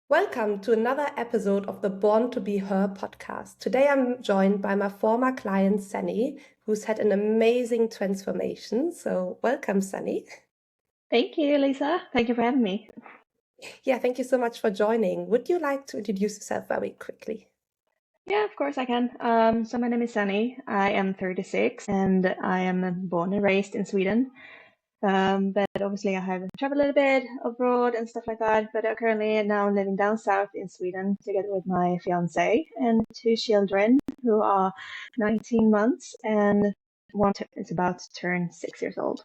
Welcome to another episode of the Born to Be Her podcast. Today I'm joined by my former client, Sannie, who's had an amazing transformation. So, welcome, Sannie. Thank you, Lisa. Thank you for having me. Yeah, thank you so much for joining. Would you like to introduce yourself very quickly? Yeah, of course I can. So my name is Sannie. I am 36 and I am born and raised in Sweden. But obviously I have traveled a little bit abroad and stuff like that. But currently now living down south in Sweden together with my fiance and two children who are 19 months and is about to turn 6 years old.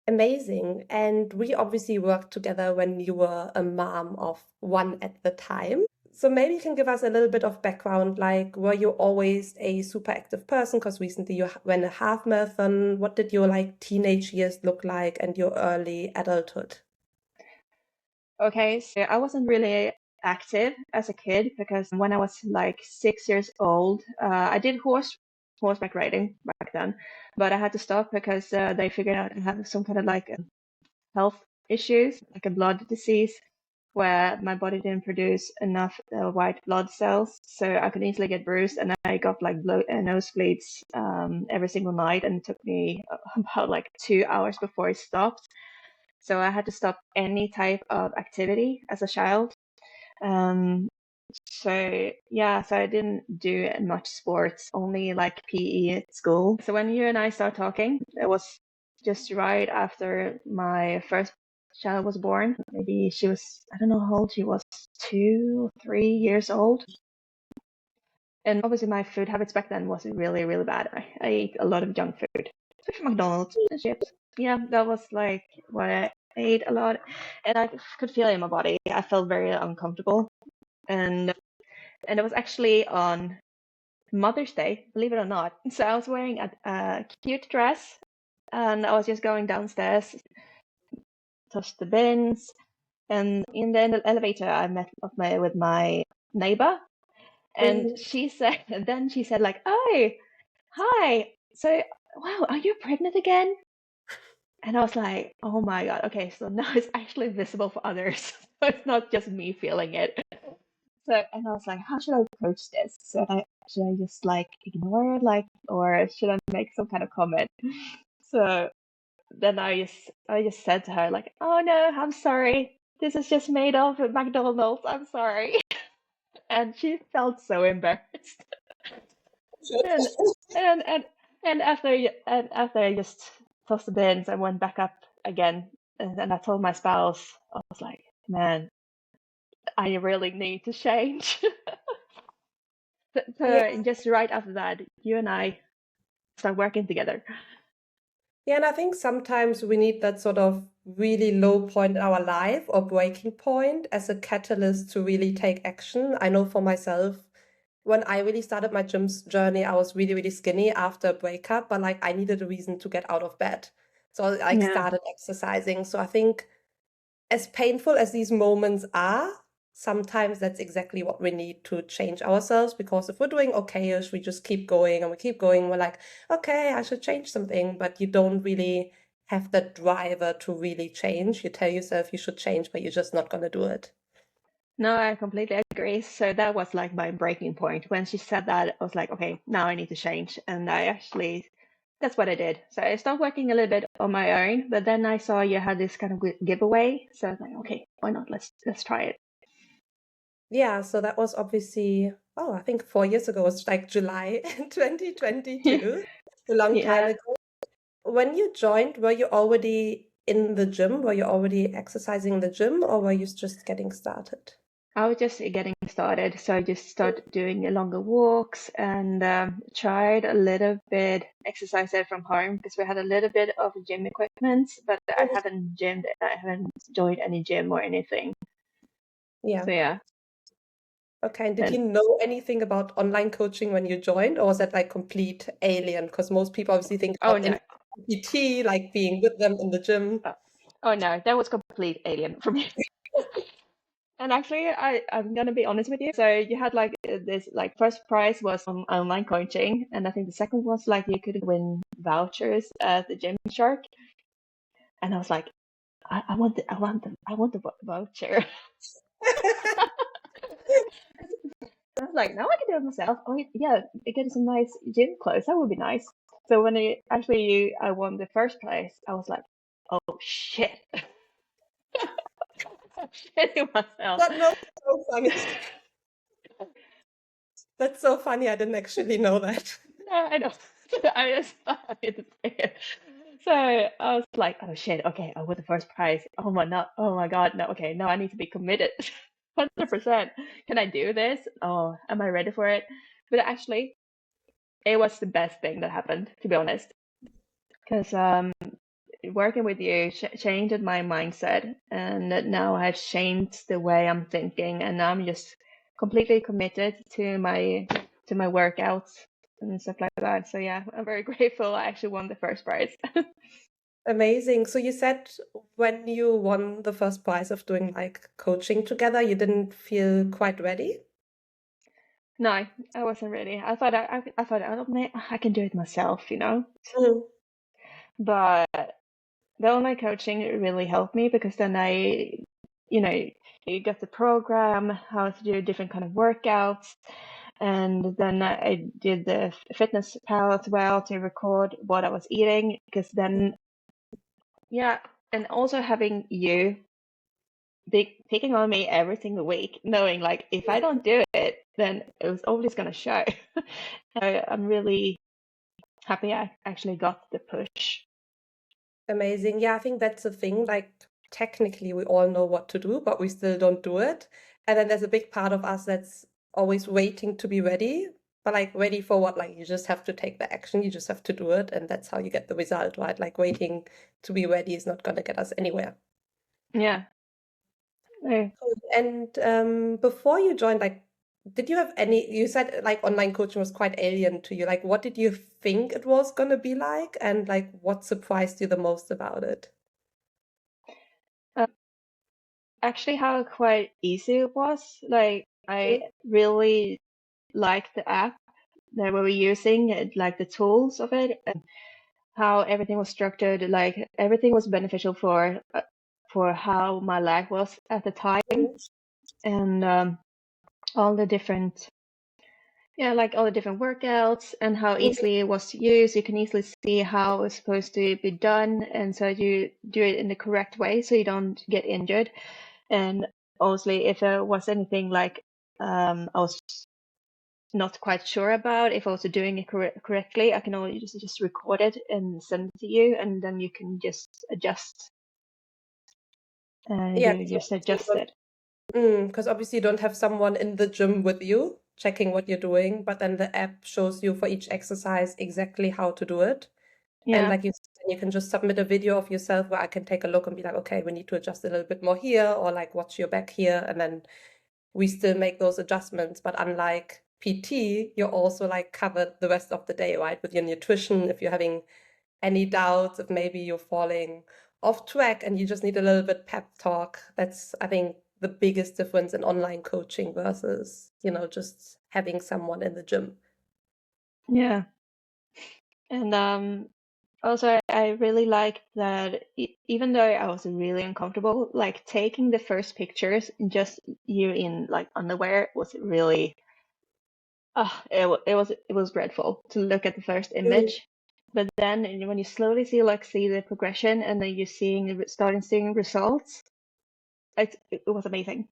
Amazing. And we obviously worked together when you were a mom of one at the time. So maybe you can give us a little bit of background, like were you always a super active person? Because recently you ran a half marathon. What did your teenage years look like and your early adulthood? Okay, so I wasn't really active as a kid because when I was like 6 years old, I did horseback riding back then, but I had to stop because they figured out I had some kind of health issues, like a blood disease, where my body didn't produce enough white blood cells, so I could easily get bruised, and I got like nosebleeds every single night, and it took me about like 2 hours before it stopped. So I had to stop any type of activity as a child. Um, so yeah, so I didn't do much sports, only like PE at school. So when you and I started talking, it was just right after my first child was born. Maybe she was, I don't know how old she was, 2, 3 years old. And obviously my food habits back then was really, really bad. I ate a lot of junk food, especially McDonald's and chips. Yeah, that was like what I ate a lot. And I could feel it in my body. I felt very uncomfortable. And it was actually on Mother's Day, believe it or not. So I was wearing a cute dress and I was just going downstairs, touched the bins, and in the elevator I met with my neighbor, and Mhm. then she said like, "Oh, hi. So, wow, are you pregnant again?" And I was like, "Oh my God. Okay, so now it's actually visible for others. So it's not just me feeling it." So, and I was like, how should I approach this? Should I just like ignore it, like, or should I make some kind of comment? So then I just said to her like, oh no, I'm sorry. This is just made of McDonald's. I'm sorry. And she felt so embarrassed. And and and and after I just tossed the bins and went back up again, and then I told my spouse, I was like, man, I really need to change. So Yeah, and just right after that, you and I start working together. yeah, and I think sometimes we need that sort of really low point in our life or breaking point as a catalyst to really take action. I know for myself, when I really started my gym's journey, I was really, really skinny after a breakup, but I needed a reason to get out of bed. So I Yeah. started exercising. So I think as painful as these moments are, sometimes that's exactly what we need to change ourselves, because if we're doing okayish, we just keep going and we keep going. We're like, okay, I should change something, but you don't really have that driver to really change. You tell yourself you should change, but you're just not going to do it. No, I completely agree. So that was like my breaking point. When she said that, I was like, okay, now I need to change. And that's what I did. So I started working a little bit on my own, but then I saw you had this kind of giveaway. So I was like, okay, why not? Let's try it. Yeah, so that was obviously, oh, I think 4 years ago. It's like July 2022, a long time Yeah. ago. When you joined, were you already in the gym? Were you already exercising in the gym, or were you just getting started? I was just getting started, so I just started doing longer walks and tried a little bit exercise from home because we had a little bit of gym equipment, but I haven't joined any gym or anything. Yeah. So yeah, Okay. And did and you know anything about online coaching when you joined, or was that like complete alien? Because most people obviously think oh about no, PT, like being with them in the gym. uh, oh no, that was complete alien for me. And actually, I'm gonna be honest with you. So you had like this like first prize was on online coaching, and I think the second was like you could win vouchers at the Gym Shark, and I was like. I want the voucher. I was like, now I can do it myself. Oh yeah, get some nice gym clothes. That would be nice. So when I won the first place, I was like, oh shit, I'm shitting myself. That no, so funny. That's so funny. I didn't actually know that. No, I know. I just I didn't say it. So I was like, oh shit, okay, I won the first prize. Oh my God, no, okay, no, I need to be committed. 100%. Can I do this? Oh, am I ready for it? But actually, it was the best thing that happened, to be honest. Because working with you changed my mindset, and now I've changed the way I'm thinking, and now I'm just completely committed to my workouts and stuff like that. So yeah, I'm very grateful I actually won the first prize. Amazing. So you said when you won the first prize of doing like coaching together, you didn't feel quite ready? No, I wasn't ready. I thought, oh man, I can do it myself, you know. Mm. But the online coaching really helped me because then you know, you got the program, how to do different kind of workouts, and then I did the fitness pal as well to record what I was eating because then yeah, and also having you picking on me every single week, knowing like if I don't do it, then it was always gonna show. I'm really happy I actually got the push. Amazing. Yeah, I think that's the thing. Like, technically, we all know what to do, but we still don't do it. And then there's a big part of us that's always waiting to be ready. But like, ready for what? Like, you just have to take the action, you just have to do it. And that's how you get the result, right? Like, waiting to be ready is not going to get us anywhere. Yeah. Uh, Cool. And before you joined, like, did you have any, you said like online coaching was quite alien to you. Like, what did you think it was going to be like? And like, what surprised you the most about it? uh, Actually, how quite easy it was. Like, I really liked the app that we were using, like the tools of it, and how everything was structured. Like, everything was beneficial for how my life was at the time, Mm. and all the different yeah, like all the different workouts and how Mhm. easily it was to use. You can easily see how it's supposed to be done, and so you do it in the correct way so you don't get injured. And also, if there was anything like I was not quite sure about, if I was doing it correctly, I can always just record it and send it to you, and then you can just adjust. Yeah, You just adjust it. because obviously you don't have someone in the gym with you checking what you're doing, but then the app shows you for each exercise exactly how to do it. And Yeah, like you said, you can just submit a video of yourself where I can take a look and be like, okay, we need to adjust a little bit more here, or like watch your back here, and then we still make those adjustments. But unlike PT, you're also like covered the rest of the day, right? With your nutrition, if you're having any doubts, if maybe you're falling off track and you just need a little bit pep talk. That's, I think, the biggest difference in online coaching versus, just having someone in the gym. yeah. And also, I really liked that even though I was really uncomfortable, like taking the first pictures, just you in like underwear was really, it was dreadful to look at the first Mm. image. But then when you slowly see the progression, and then you're starting seeing results, it was amazing.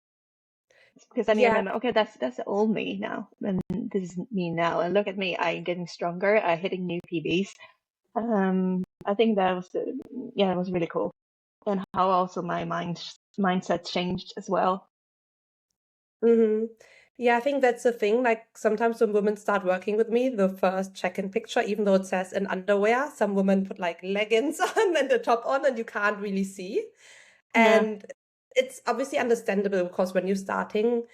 Because then you Yeah. remember, okay, that's the old me now, and this is me now, and look at me, I'm getting stronger, I'm hitting new PBs. I think that was yeah, it was really cool, and how also my mindset changed as well. Hmm. Yeah, I think that's the thing. Like sometimes when women start working with me, the first check-in picture, even though it says in underwear, some women put like leggings on and the top on, and you can't really see. Yeah, And it's obviously understandable because when you're starting,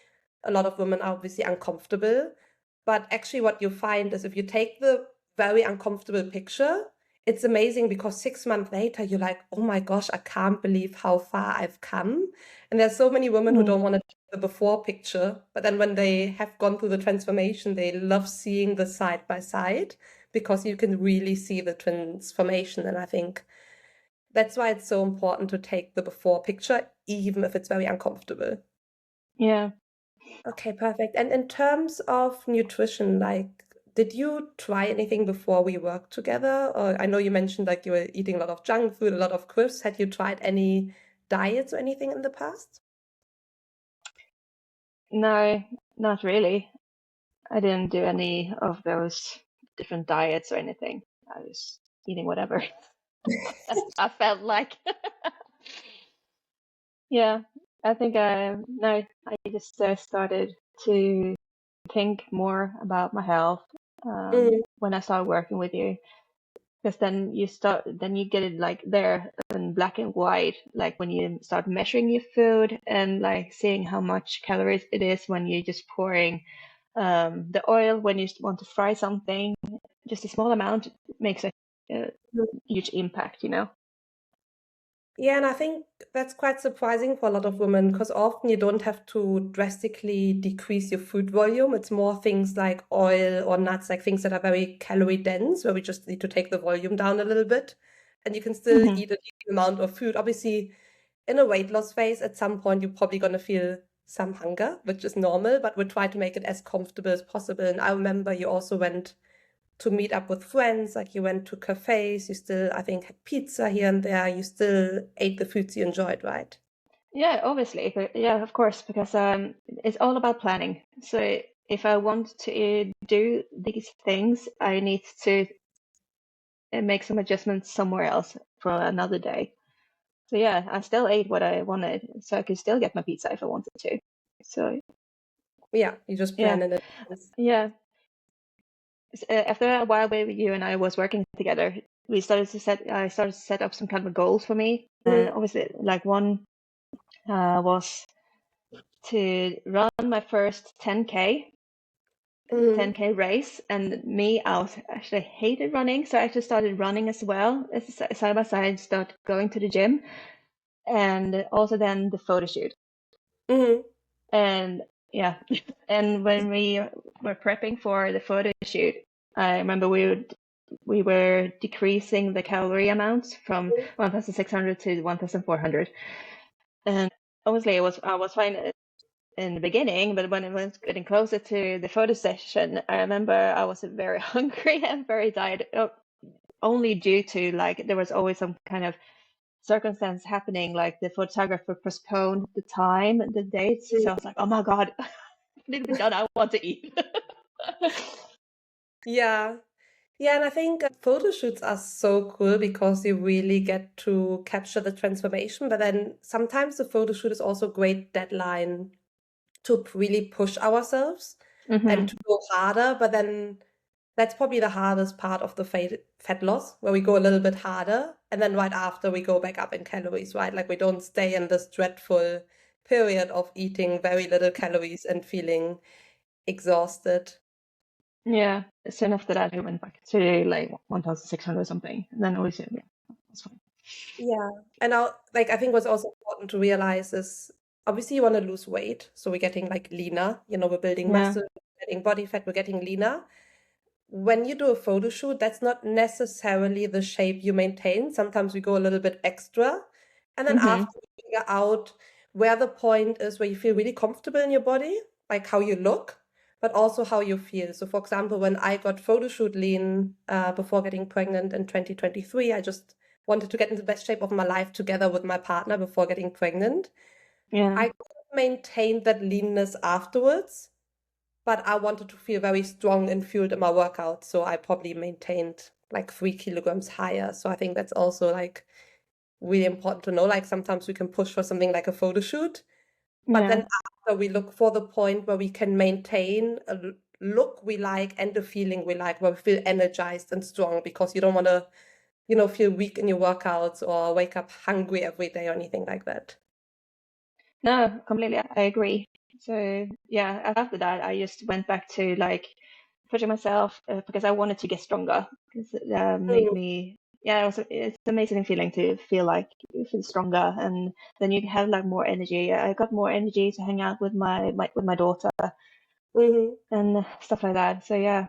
a lot of women are obviously uncomfortable. But actually, what you find is if you take the very uncomfortable picture, it's amazing because 6 months later, you're like, oh my gosh, I can't believe how far I've come. And there's so many women who mm, don't want to take the before picture, but then when they have gone through the transformation, they love seeing the side by side because you can really see the transformation. And I think that's why it's so important to take the before picture, even if it's very uncomfortable. Yeah. Okay, perfect. And in terms of nutrition, like, did you try anything before we worked together? Or I know you mentioned like you were eating a lot of junk food, a lot of crisps. Had you tried any diets or anything in the past? No, not really. I didn't do any of those different diets or anything. I was eating whatever I felt like. Yeah, I think no, I just started to think more about my health Mm, when I started working with you. Because then you get it like there in black and white, like when you start measuring your food and like seeing how much calories it is when you're just pouring the oil when you want to fry something. Just a small amount makes a huge impact, you know? yeah, and I think that's quite surprising for a lot of women because often you don't have to drastically decrease your food volume. It's more things like oil or nuts, like things that are very calorie dense, where we just need to take the volume down a little bit. And you can still Hmm. eat a decent amount of food. Obviously, in a weight loss phase, at some point, you're probably going to feel some hunger, which is normal, but we try to make it as comfortable as possible. And I remember you also went to meet up with friends, like you went to cafes, you still, I think, had pizza here and there, you still ate the foods you enjoyed, right? Yeah, obviously. Yeah, of course, because it's all about planning. So if I want to do these things, I need to make some adjustments somewhere else for another day. So yeah, I still ate what I wanted, so I could still get my pizza if I wanted to. So Yeah, you just yeah, plan in advance. yeah. After a while, where you and I was working together, I started to set up some kind of goals for me, and Mm, obviously, like one was to run my first 10K, mm, 10K race. And me, I was actually hated running, so I actually started running as well, side by side, start going to the gym, and also then the photo shoot. mm, And yeah, and when we were prepping for the photo shoot, I remember we were decreasing the calorie amounts from 1,600 to 1,400. And obviously, I was fine in the beginning, but when it was getting closer to the photo session, I remember I was very hungry and very tired, only due to like there was always some kind of circumstance happening, like the photographer postponed the time, the dates. mm. So I was like, oh my God, need to be done. I want to eat. Yeah. Yeah, and I think photo shoots are so cool because you really get to capture the transformation. But then sometimes the photo shoot is also a great deadline to really push ourselves and Hmm. to go harder. But then that's probably the hardest part of the fat loss, where we go a little bit harder. And then right after, we go back up in calories, right? Like we don't stay in this dreadful period of eating very little calories and feeling exhausted. Yeah. Soon after that, I went back to like 1,600 something. And then always, yeah, that's fine. Yeah. And I think what's also important to realize is obviously you want to lose weight. So we're getting like leaner, we're building Yeah. muscle, we're getting body fat, we're getting leaner. When you do a photo shoot, that's not necessarily the shape you maintain. Sometimes we go a little bit extra. And then Hmm. after we figure out where the point is where you feel really comfortable in your body, like how you look, but also how you feel. So, for example, when I got photo shoot lean before getting pregnant in 2023, I just wanted to get in the best shape of my life together with my partner before getting pregnant. Yeah. I could maintain that leanness afterwards, but I wanted to feel very strong and fueled in my workout. So I probably maintained like 3 kilograms higher. So I think that's also like really important to know. Like sometimes we can push for something like a photo shoot, but Yeah. then after we look for the point where we can maintain a look we like and a feeling we like, where we feel energized and strong, because you don't want to, feel weak in your workouts or wake up hungry every day or anything like that. No, completely. I agree. So yeah, after that, I just went back to like pushing myself because I wanted to get stronger. Because it made Mm, me, yeah, it's an amazing feeling to feel like you feel stronger, and then you have like more energy. I got more energy to hang out with my daughter mhm. and stuff like that. So yeah,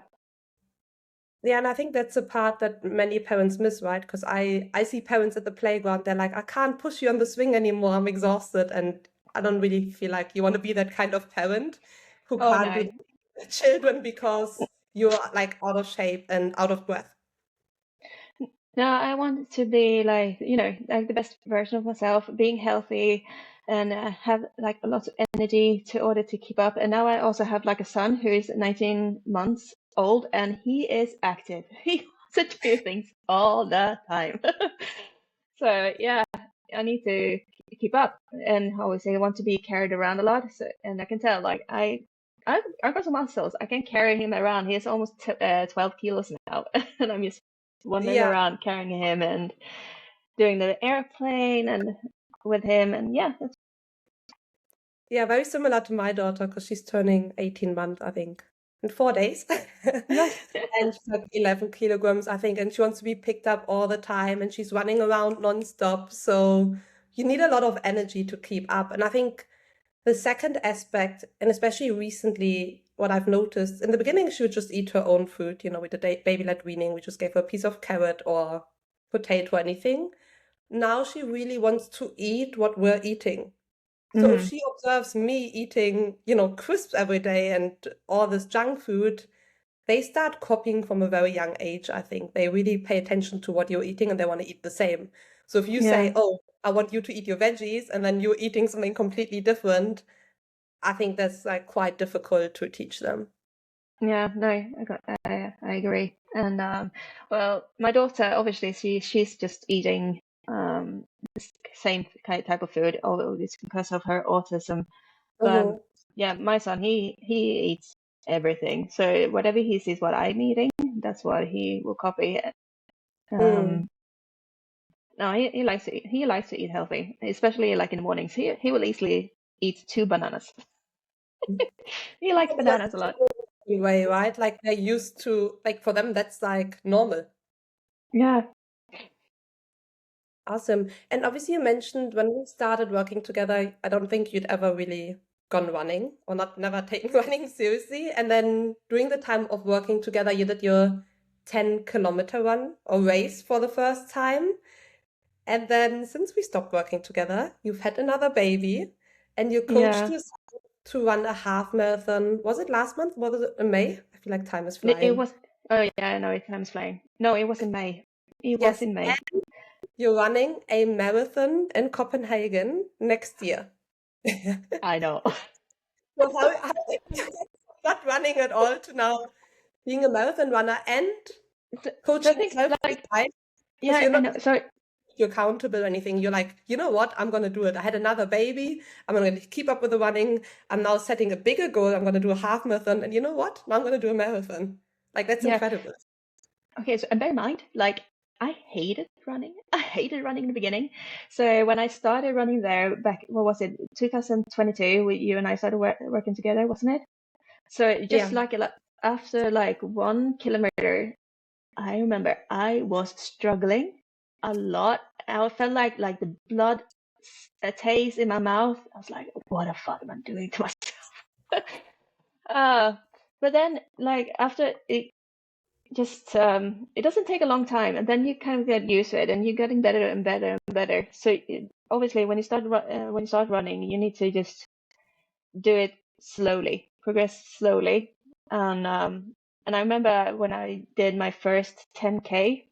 Yeah, and I think that's a part that many parents miss, right? Because I see parents at the playground, they're like, I can't push you on the swing anymore, I'm exhausted. And I don't really feel like you want to be that kind of parent who Oh can't do no. the children because you're like out of shape and out of breath. No, I want to be like, like the best version of myself, being healthy and have like a lot of energy to order to keep up. And now I also have like a son who is 19 months old and he is active. He wants to do things all the time. So yeah, I need to keep up and obviously I want to be carried around a lot. So, and I can tell like I've got some muscles. I can carry him around. He's almost 12 kilos now, and I'm just wandering Yeah. around carrying him and doing the airplane and with him. And yeah, that's, Yeah, very similar to my daughter because she's turning 18 months, I think, in 4 days. nice. And she's like 11 kilograms, I think, and she wants to be picked up all the time and she's running around nonstop. So you need a lot of energy to keep up. And I think the second aspect, and especially recently, what I've noticed in the beginning, she would just eat her own food, with the baby-led weaning. We just gave her a piece of carrot or potato or anything. Now she really wants to eat what we're eating. So if Hmm. she observes me eating, crisps every day and all this junk food, they start copying from a very young age, I think. They really pay attention to what you're eating and they want to eat the same. So if you Yeah, say, oh, I want you to eat your veggies, and then you're eating something completely different, I think that's like quite difficult to teach them. yeah, no, I agree. And well, my daughter obviously she's just eating the same kind type of food, although it's because of her autism. But Mm-hmm. yeah, my son he eats everything. So whatever he sees what I'm eating, that's what he will copy. Mm. Um, no, he likes to eat healthy, especially like in the mornings. He will easily eat 2 bananas. He likes Because that's bananas a lot. the way, right? Like they're used to, like for them, that's like normal. Yeah, Awesome. And obviously, you mentioned when we started working together, I don't think you'd ever really gone running or not never taken running seriously. And then during the time of working together, you did your 10-kilometer run or race for the first time. And then since we stopped working together, you've had another baby and you coached yeah. yourself to run a half marathon. Was it last month? Was it in May? I feel like time is It flying. was. Oh yeah, no, time's flying. No, it was in May. It was Yes, in May. and you're running a marathon in Copenhagen next year. I know. So how not running at all to now being a marathon runner and The coaching thing, yourself to like, decide because yeah, you're I not know. So you accountable or anything. You're like, you know what? I'm gonna do it. I had another baby. I'm gonna keep up with the running. I'm now setting a bigger goal. I'm gonna do a half marathon. And you know what? Now I'm gonna do a marathon. Like that's yeah. incredible. Okay, so and bear in mind, like I hated running. I hated running in the beginning. So when I started running there back, what was it, 2022? You and I started working together, wasn't it? So just Yeah. like after like 1 kilometer, I remember I was struggling a lot. I felt like the blood taste in my mouth. I was like, what the fuck am I doing to myself? uh, but then like after it just it doesn't take a long time and then you kind of get used to it and you're getting better and better and better. So obviously when you start running, you need to just do it slowly, progress slowly. And I remember when I did my first 10K,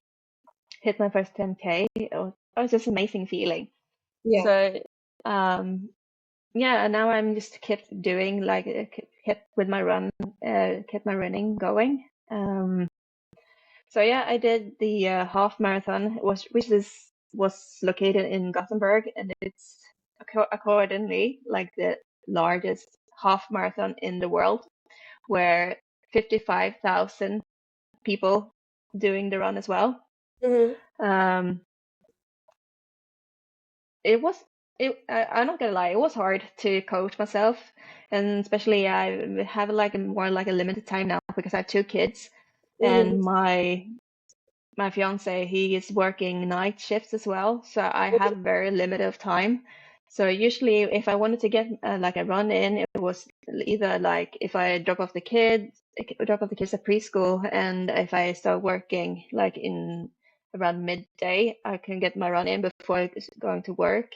hit my first 10K, it was just amazing feeling. Yeah. So um, yeah, and now I'm just kept doing like kept with my kept my running going. So yeah, I did the half marathon, which was located in Gothenburg, and it's accordingly like the largest half marathon in the world, where 55,000 people doing the run as well. Hmm. Um, it was I'm not gonna lie, it was hard to coach myself, and especially I have like more like a limited time now because I have 2 kids, Hmm. and my fiance, he is working night shifts as well, so I have very limited of time. So usually, if I wanted to get like a run in, it was either like if I drop off the kids at preschool, and if I start working like in around midday, I can get my run in before going to work.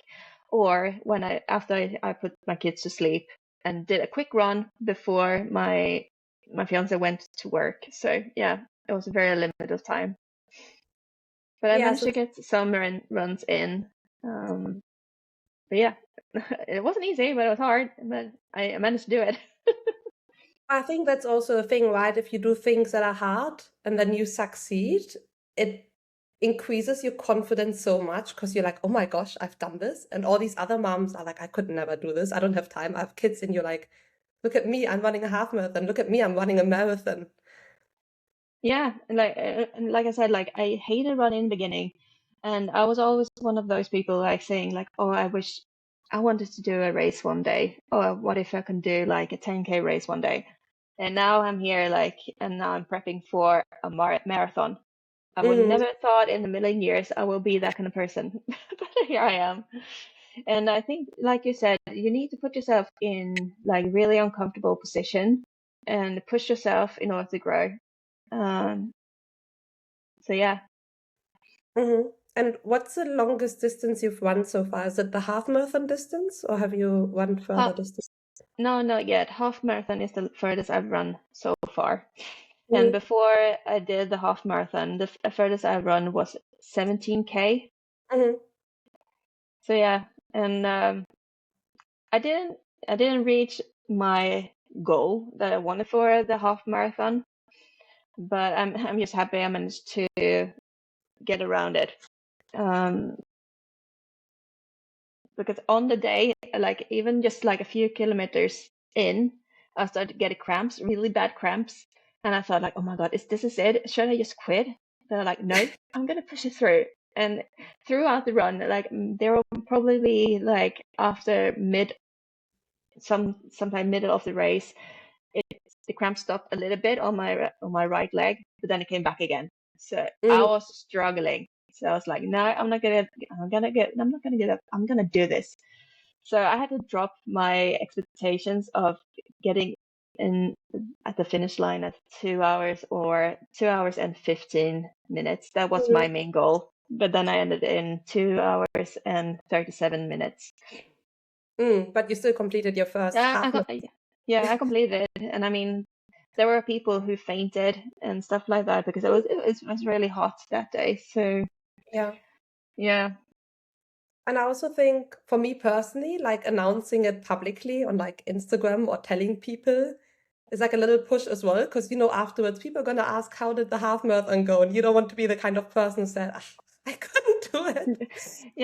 or when after I put my kids to sleep and did a quick run before my fiance went to work. So yeah, it was a very limited time, but I Yeah, managed so to get some runs in. But yeah, it wasn't easy, but it was hard. But I managed to do it. I think that's also a thing, right? If you do things that are hard and then you succeed, it increases your confidence so much because you're like, oh my gosh, I've done this. And all these other moms are like, I could never do this. I don't have time. I have kids. And you're like, look at me, I'm running a half marathon. Look at me, I'm running a marathon. Yeah, and like I said, like I hated running in the beginning, and I was always one of those people like saying like, oh, I wish I wanted to do a race one day, or what if I can do like a 10K race one day? And now I'm here like, and now I'm prepping for a marathon. I would Mm, never thought in a million years I will be that kind of person, but here I am. And I think, like you said, you need to put yourself in like really uncomfortable position and push yourself in order to grow. Um, so yeah, hmm. And what's the longest distance you've run so far? Is it the half marathon distance or have you run further half, distance? no, not yet. Half marathon is the furthest I've run so far. And Mm, before I did the half marathon, the furthest I've run was 17K. hmm. So yeah, and I didn't I didn't reach my goal that I wanted for the half marathon, but I'm just happy I managed to get around it. Um, because on the day, like even just like a few kilometers in, I started getting cramps, really bad cramps, and I thought like, oh my God, this is it? Should I just quit? But I'm like, no, I'm gonna push it through. And throughout the run, like there were probably like after sometime middle of the race, it the cramp stopped a little bit on my right leg, but then it came back again. So I Mm, was struggling. So I was like, no, I'm not gonna get up. I'm gonna do this. So I had to drop my expectations of getting in at the finish line at 2 hours or 2 hours and 15 minutes. That was my mm, main goal. But then I ended in 2 hours and 37 minutes. mm. But you still completed your first Yeah, half marathon. yeah, I completed it. And I mean, there were people who fainted and stuff like that because it was really hot that day. So Yeah. yeah. And I also think for me personally, like announcing it publicly on like Instagram or telling people is like a little push as well. Because you know, afterwards people are gonna ask, how did the half marathon go? And you don't want to be the kind of person who said, "Ah, I couldn't do it."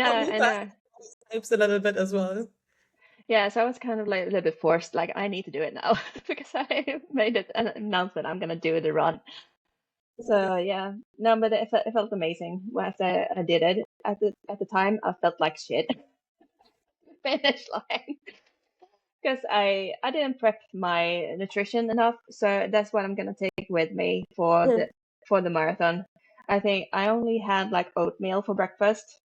For Yeah, me I know. personally, it helps a little bit as well. Yeah, so I was kind of like a little bit forced, like I need to do it now because I made it an announcement I'm gonna do the run. So yeah, no, but it felt amazing after I did it. At the time, I felt like shit. Finish line because I didn't prep my nutrition enough. So that's what I'm gonna take with me Mm, for the marathon. I think I only had like oatmeal for breakfast,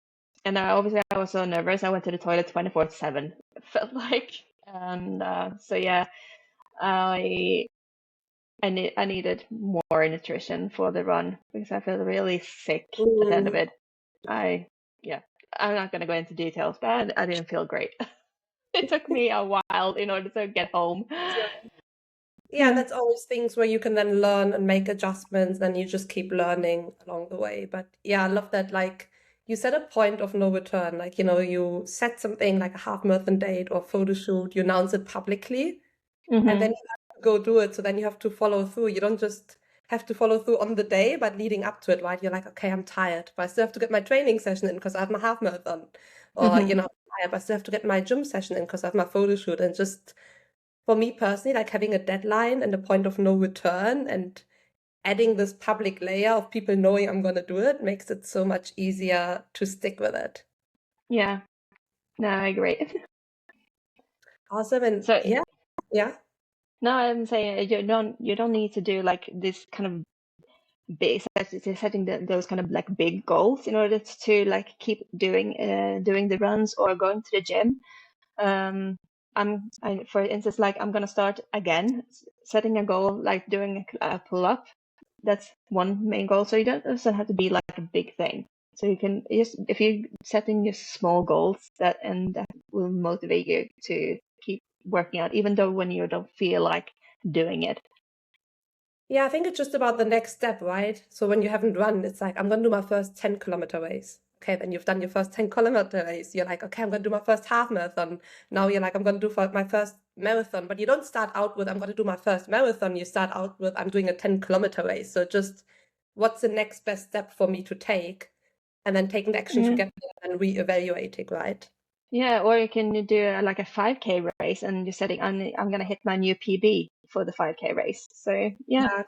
and obviously I was so nervous. I went to the toilet 24/7. It felt like, and so yeah, I I needed more nutrition for the run because I felt really sick at the end of mm. it. I yeah, I'm not gonna go into details, but I didn't feel great. It took me a while in order to get home. Yeah, Yeah. that's always things where you can then learn and make adjustments, and you just keep learning along the way. But yeah, I love that. Like you set a point of no return. Like, you know, you set something like a half marathon date or photo shoot, you announce it publicly, and then Hmm. you have to go do it. So then you have to follow through. You don't just have to follow through on the day, but leading up to it, right? You're like, okay, I'm tired, but I still have to get my training session in because I have my half marathon. Or, you Hmm. know, I'm tired, but I still have to get my gym session in because I have my photo shoot. And just for me personally, like having a deadline and a point of no return and adding this public layer of people knowing I'm going to do it makes it so much easier to stick with it. Yeah. No, I agree. Awesome. And So yeah, yeah. no, I'm saying you don't need to do like this kind of big setting those kind of like big goals in order to like keep doing the runs or going to the gym. For instance, like I'm gonna start again, setting a goal like doing a pull up. That's one main goal. So you don't doesn't have to be like a big thing. So you can just, if you setting your small goals, that will motivate you to keep working out, even though when you don't feel like doing it. Yeah, I think it's just about the next step, right? So when you haven't run, it's like, I'm going to do my first 10-kilometer race. Okay, then you've done your first 10-kilometer race. You're like, okay, I'm going to do my first half marathon. Now you're like, I'm going to do my first marathon. But you don't start out with, I'm going to do my first marathon. You start out with, I'm doing a 10-kilometer race. So just what's the next best step for me to take? And then taking the action to Yeah. get there and reevaluating, right? Yeah, or you can do like a 5K race and you're setting, I'm gonna hit my new PB for the 5K race. So yeah.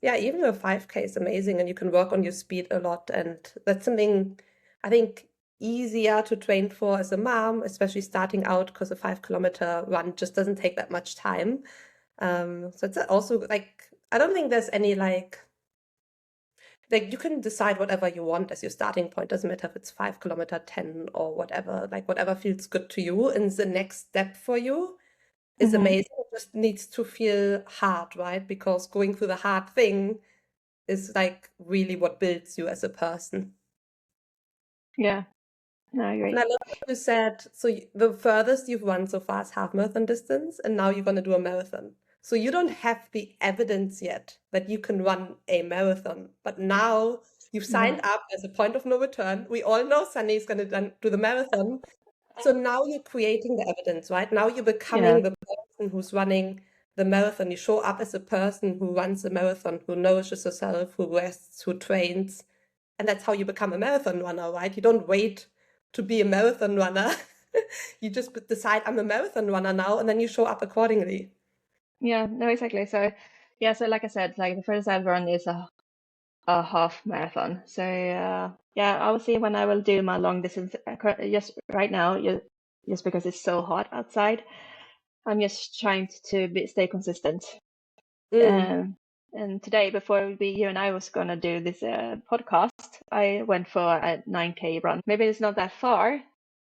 Yeah, even a 5K is amazing and you can work on your speed a lot. And that's something I think easier to train for as a mom, especially starting out because a 5-kilometer run just doesn't take that much time. So it's also like, I don't think there's any like you can decide whatever you want as your starting point. Doesn't matter if it's 5-kilometer, 10 or whatever, like whatever feels good to you. And the next step for you is Hmm. amazing. It just needs to feel hard, right? Because going through the hard thing is like really what builds you as a person. Yeah, no, I And agree. I love what you said. So the furthest you've run so far is half marathon distance, and now you're going to do a marathon. So you don't have the evidence yet that you can run a marathon, but now you've Yeah. signed up as a point of no return. We all know Sannie is going to do the marathon. So now you're creating the evidence, right? Now you're Yeah. becoming the person who's running the marathon. You show up as a person who runs a marathon, who nourishes herself, who rests, who trains. And that's how you become a marathon runner, right? You don't wait to be a marathon runner. You just decide I'm a marathon runner now, and then you show up accordingly. Yeah, no, exactly. So yeah, so like I said, like the first I've run is a half marathon. So yeah, I will see when I will do my long distance. Just right now, just because it's so hot outside, I'm just trying to stay consistent. Mm. Um, and today, before you and I was gonna do this podcast, I went for a 9K run. Maybe it's not that far,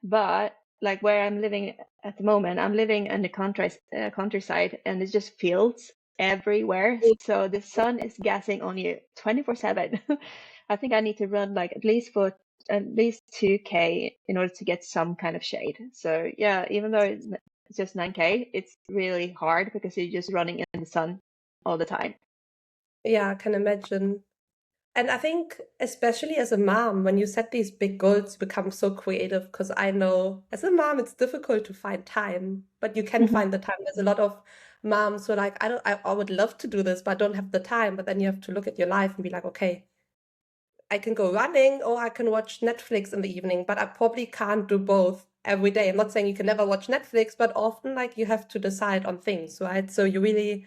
but like where I'm living at the moment, I'm living in the countryside, and it's just fields everywhere. So the sun is gassing on you 24/7. I think I need to run like at least 2K in order to get some kind of shade. So yeah, even though it's just 9K, it's really hard because you're just running in the sun all the time. Yeah, I can imagine. And I think, especially as a mom, when you set these big goals, you become so creative. Because I know as a mom, it's difficult to find time, but you can Mhm. find the time. There's a lot of moms who are like, I would love to do this, but I don't have the time. But then you have to look at your life and be like, okay, I can go running or I can watch Netflix in the evening, but I probably can't do both every day. I'm not saying you can never watch Netflix, but often like you have to decide on things, right? So you really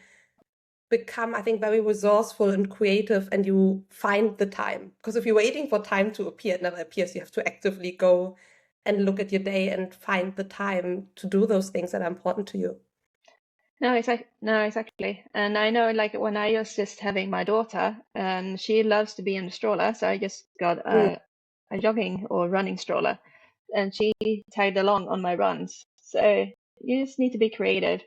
become, I think, very resourceful and creative and you find the time. Because if you're waiting for time to appear, it never appears. You have to actively go and look at your day and find the time to do those things that are important to you. No, exactly. And I know, like when I was just having my daughter, and she loves to be in the stroller, so I just got Mm. a jogging or running stroller, and she tagged along on my runs. So you just need to be creative.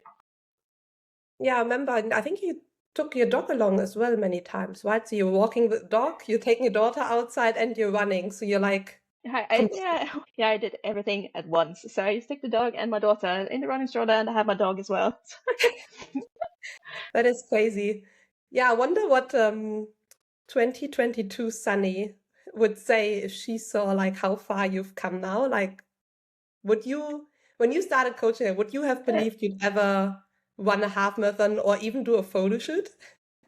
Yeah, I remember, and I think you took your dog along as well many times, right? So you're walking with the dog, you're taking your daughter outside, and you're running. So you're like, Yeah, yeah, I did everything at once. So I stick the dog and my daughter in the running stroller, and I have my dog as well. that is crazy. Yeah, I wonder what 2022 Sunny would say if she saw like how far you've come now. Like, would you, when you started coaching, would you have Uh, believed you'd ever run a half marathon or even do a photo shoot?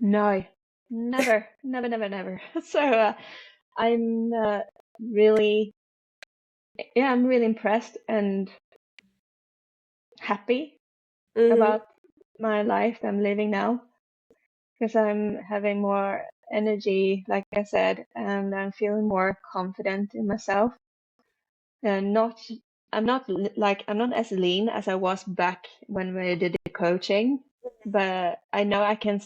no, never, never, never, never. So I'm really, yeah, I'm really impressed and happy Mm-hmm. about my life I'm living now because I'm having more energy, like I said, and I'm feeling more confident in myself. And I'm not as lean as I was back when we did the coaching, but I know I can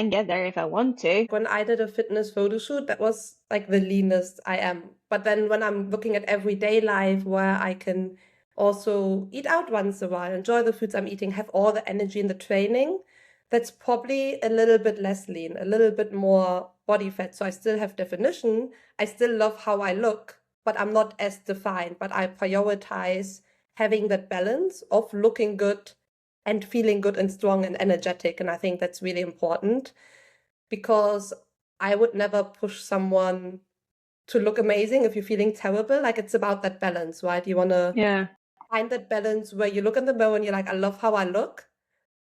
get there if I want to. When I did a fitness photo shoot, that was like the leanest I am. But then when I'm looking at everyday life where I can also eat out once a while, enjoy the foods I'm eating, have all the energy in the training, that's probably a little bit less lean, a little bit more body fat. So I still have definition. I still love how I look, but I'm not as defined. But I prioritize having that balance of looking good and feeling good and strong and energetic. And I think that's really important because I would never push someone to look amazing if you're feeling terrible. Like it's about that balance, right? You want to Yeah. find that balance where you look in the mirror and you're like, I love how I look,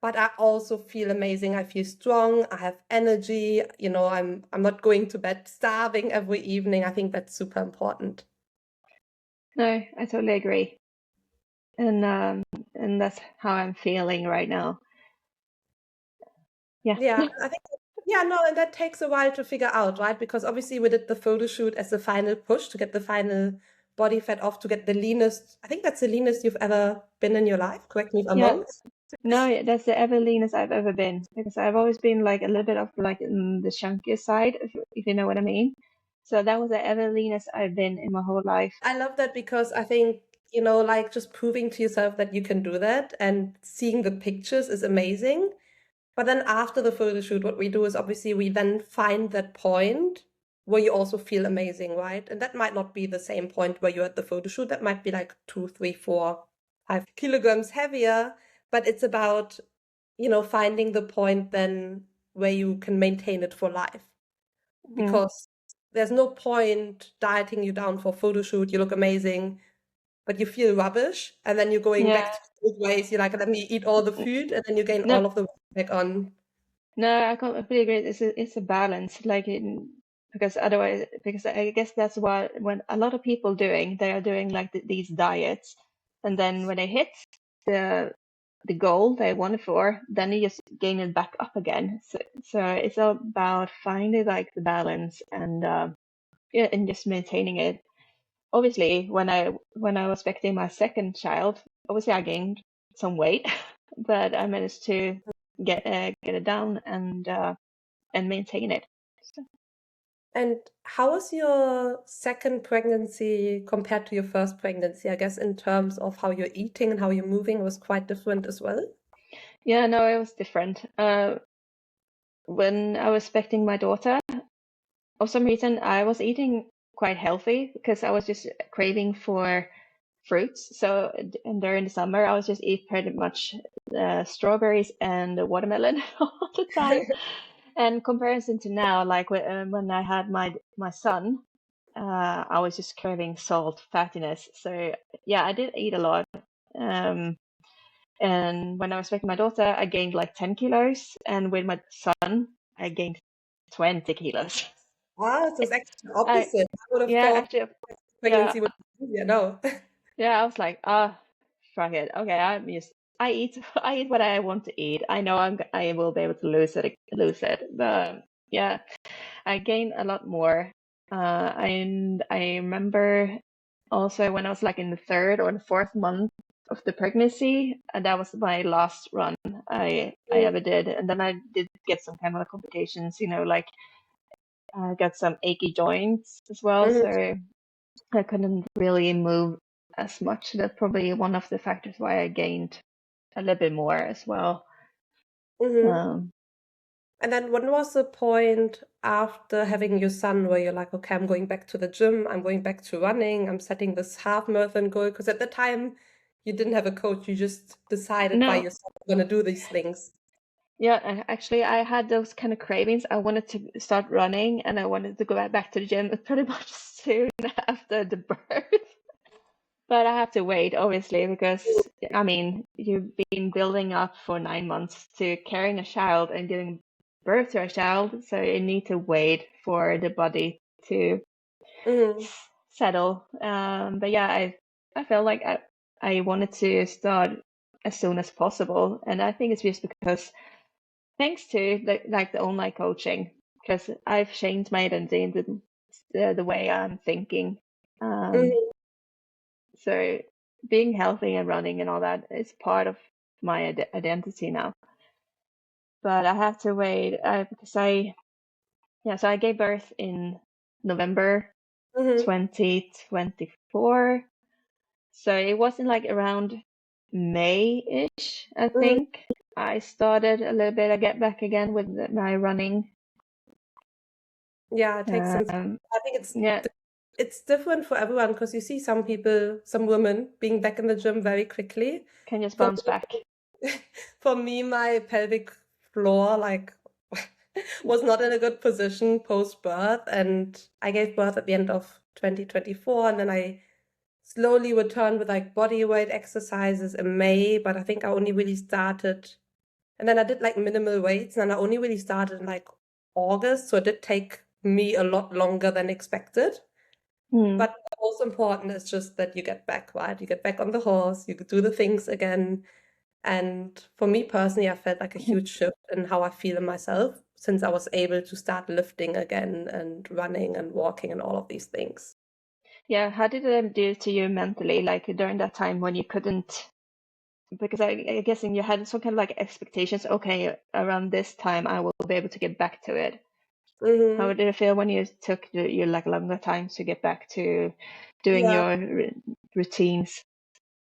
but I also feel amazing. I feel strong. I have energy. You know, I'm not going to bed starving every evening. I think that's super important. No, I totally agree. And that's how I'm feeling right now. Yeah. Yeah, I think yeah, no, and that takes a while to figure out, right? Because obviously we did the photo shoot as the final push to get the final body fat off, to get the leanest. I think that's the leanest you've ever been in your life. Correct me if I'm Yeah. wrong. No, that's the ever leanest I've ever been because I've always been like a little bit of like the chunkier side, if you know what I mean. So that was the ever leanest I've been in my whole life. I love that because I think, you know, like just proving to yourself that you can do that and seeing the pictures is amazing. But then after the photo shoot, what we do is obviously we then find that point where you also feel amazing, right? And that might not be the same point where you're at the photo shoot. That might be like 2, 3, 4, 5 kilograms heavier. But it's about, you know, finding the point then where you can maintain it for life. Mm. Because there's no point dieting you down for a photo shoot. You look amazing, but you feel rubbish. And then you're going Yeah. back to the old ways. You're like, let me eat all the food. And then you gain No, all of the weight back on. no, I completely agree. It's a balance, because otherwise, because I guess that's what when a lot of people doing, they are doing like these diets, and then when they hit the the goal they wanted for, then you just gain it back up again. So it's all about finding like the balance and yeah, and just maintaining it. Obviously, when I was expecting my second child, obviously I gained some weight, but I managed to get it down and maintain it. So, And how was your second pregnancy compared to your first pregnancy? I guess in terms of how you're eating and how you're moving was quite different as well. yeah, no, it was different. When I was expecting my daughter, for some reason I was eating quite healthy because I was just craving for fruits. So and during the summer, I was just eat pretty much strawberries and watermelon all the time. And comparison to now, like when I had my son, I was just craving salt, fattiness. So yeah, I did eat a lot. Um, and when I was expecting my daughter, I gained like 10 kilos, and with my son, I gained 20 kilos. Ah, so it's actually the I opposite. I would have yeah, thought actually, yeah, pregnancy would be easier. No. yeah. I was like, fuck it. Okay, I eat I eat what I want to eat. I know I will be able to lose it. But yeah, I gained a lot more. And I remember also when I was like in the third or the fourth month of the pregnancy, and that was my last run I ever did. And then I did get some kind of complications, like I got some achy joints as well, Mhm, so I couldn't really move as much. That's probably one of the factors why I gained a little bit more as well. mhm. Um, And then when was the point after having your son where you're like, okay, I'm going back to the gym, I'm going back to running, I'm setting this half marathon goal? Because at the time you didn't have a coach, you just decided by no, yourself you're gonna do these things. yeah, actually, I had those kind of cravings. I wanted to start running and I wanted to go back to the gym pretty much soon after the birth. But I have to wait, obviously, because I mean, you've been building up for 9 months to carrying a child and giving birth to a child, so you need to wait for the body to Mhm, settle. But yeah, I felt like I wanted to start as soon as possible, and I think it's just because thanks to the online coaching, because I've changed my identity into the way I'm thinking. Um, mhm, so being healthy and running and all that is part of my identity now. But I have to wait because so I gave birth in November mhm, 2024. So it wasn't like around May-ish, I Mhm. think. I started a little bit, I get back again with my running. Yeah, it takes some. Um, I think it's yeah, it's different for everyone because you see some people, some women being back in the gym very quickly. can just For bounce back. for me, my pelvic floor like was not in a good position post birth, and I gave birth at the end of 2024, and then I slowly returned with like body weight exercises in May, but I think I only really started, and then I did like minimal weights, and I only really started in like August, so it did take me a lot longer than expected. Hmm. But the most important is just that you get back, right? You get back on the horse, you do the things again. And for me personally, I felt like a huge shift in how I feel in myself since I was able to start lifting again and running and walking and all of these things. Yeah, how did it do to you mentally, like during that time when you couldn't, because I guess in your head some kind of like expectations, okay, around this time I will be able to get back to it. How Hmm. did it feel when you took your like longer time to get back to doing Yeah. your routines?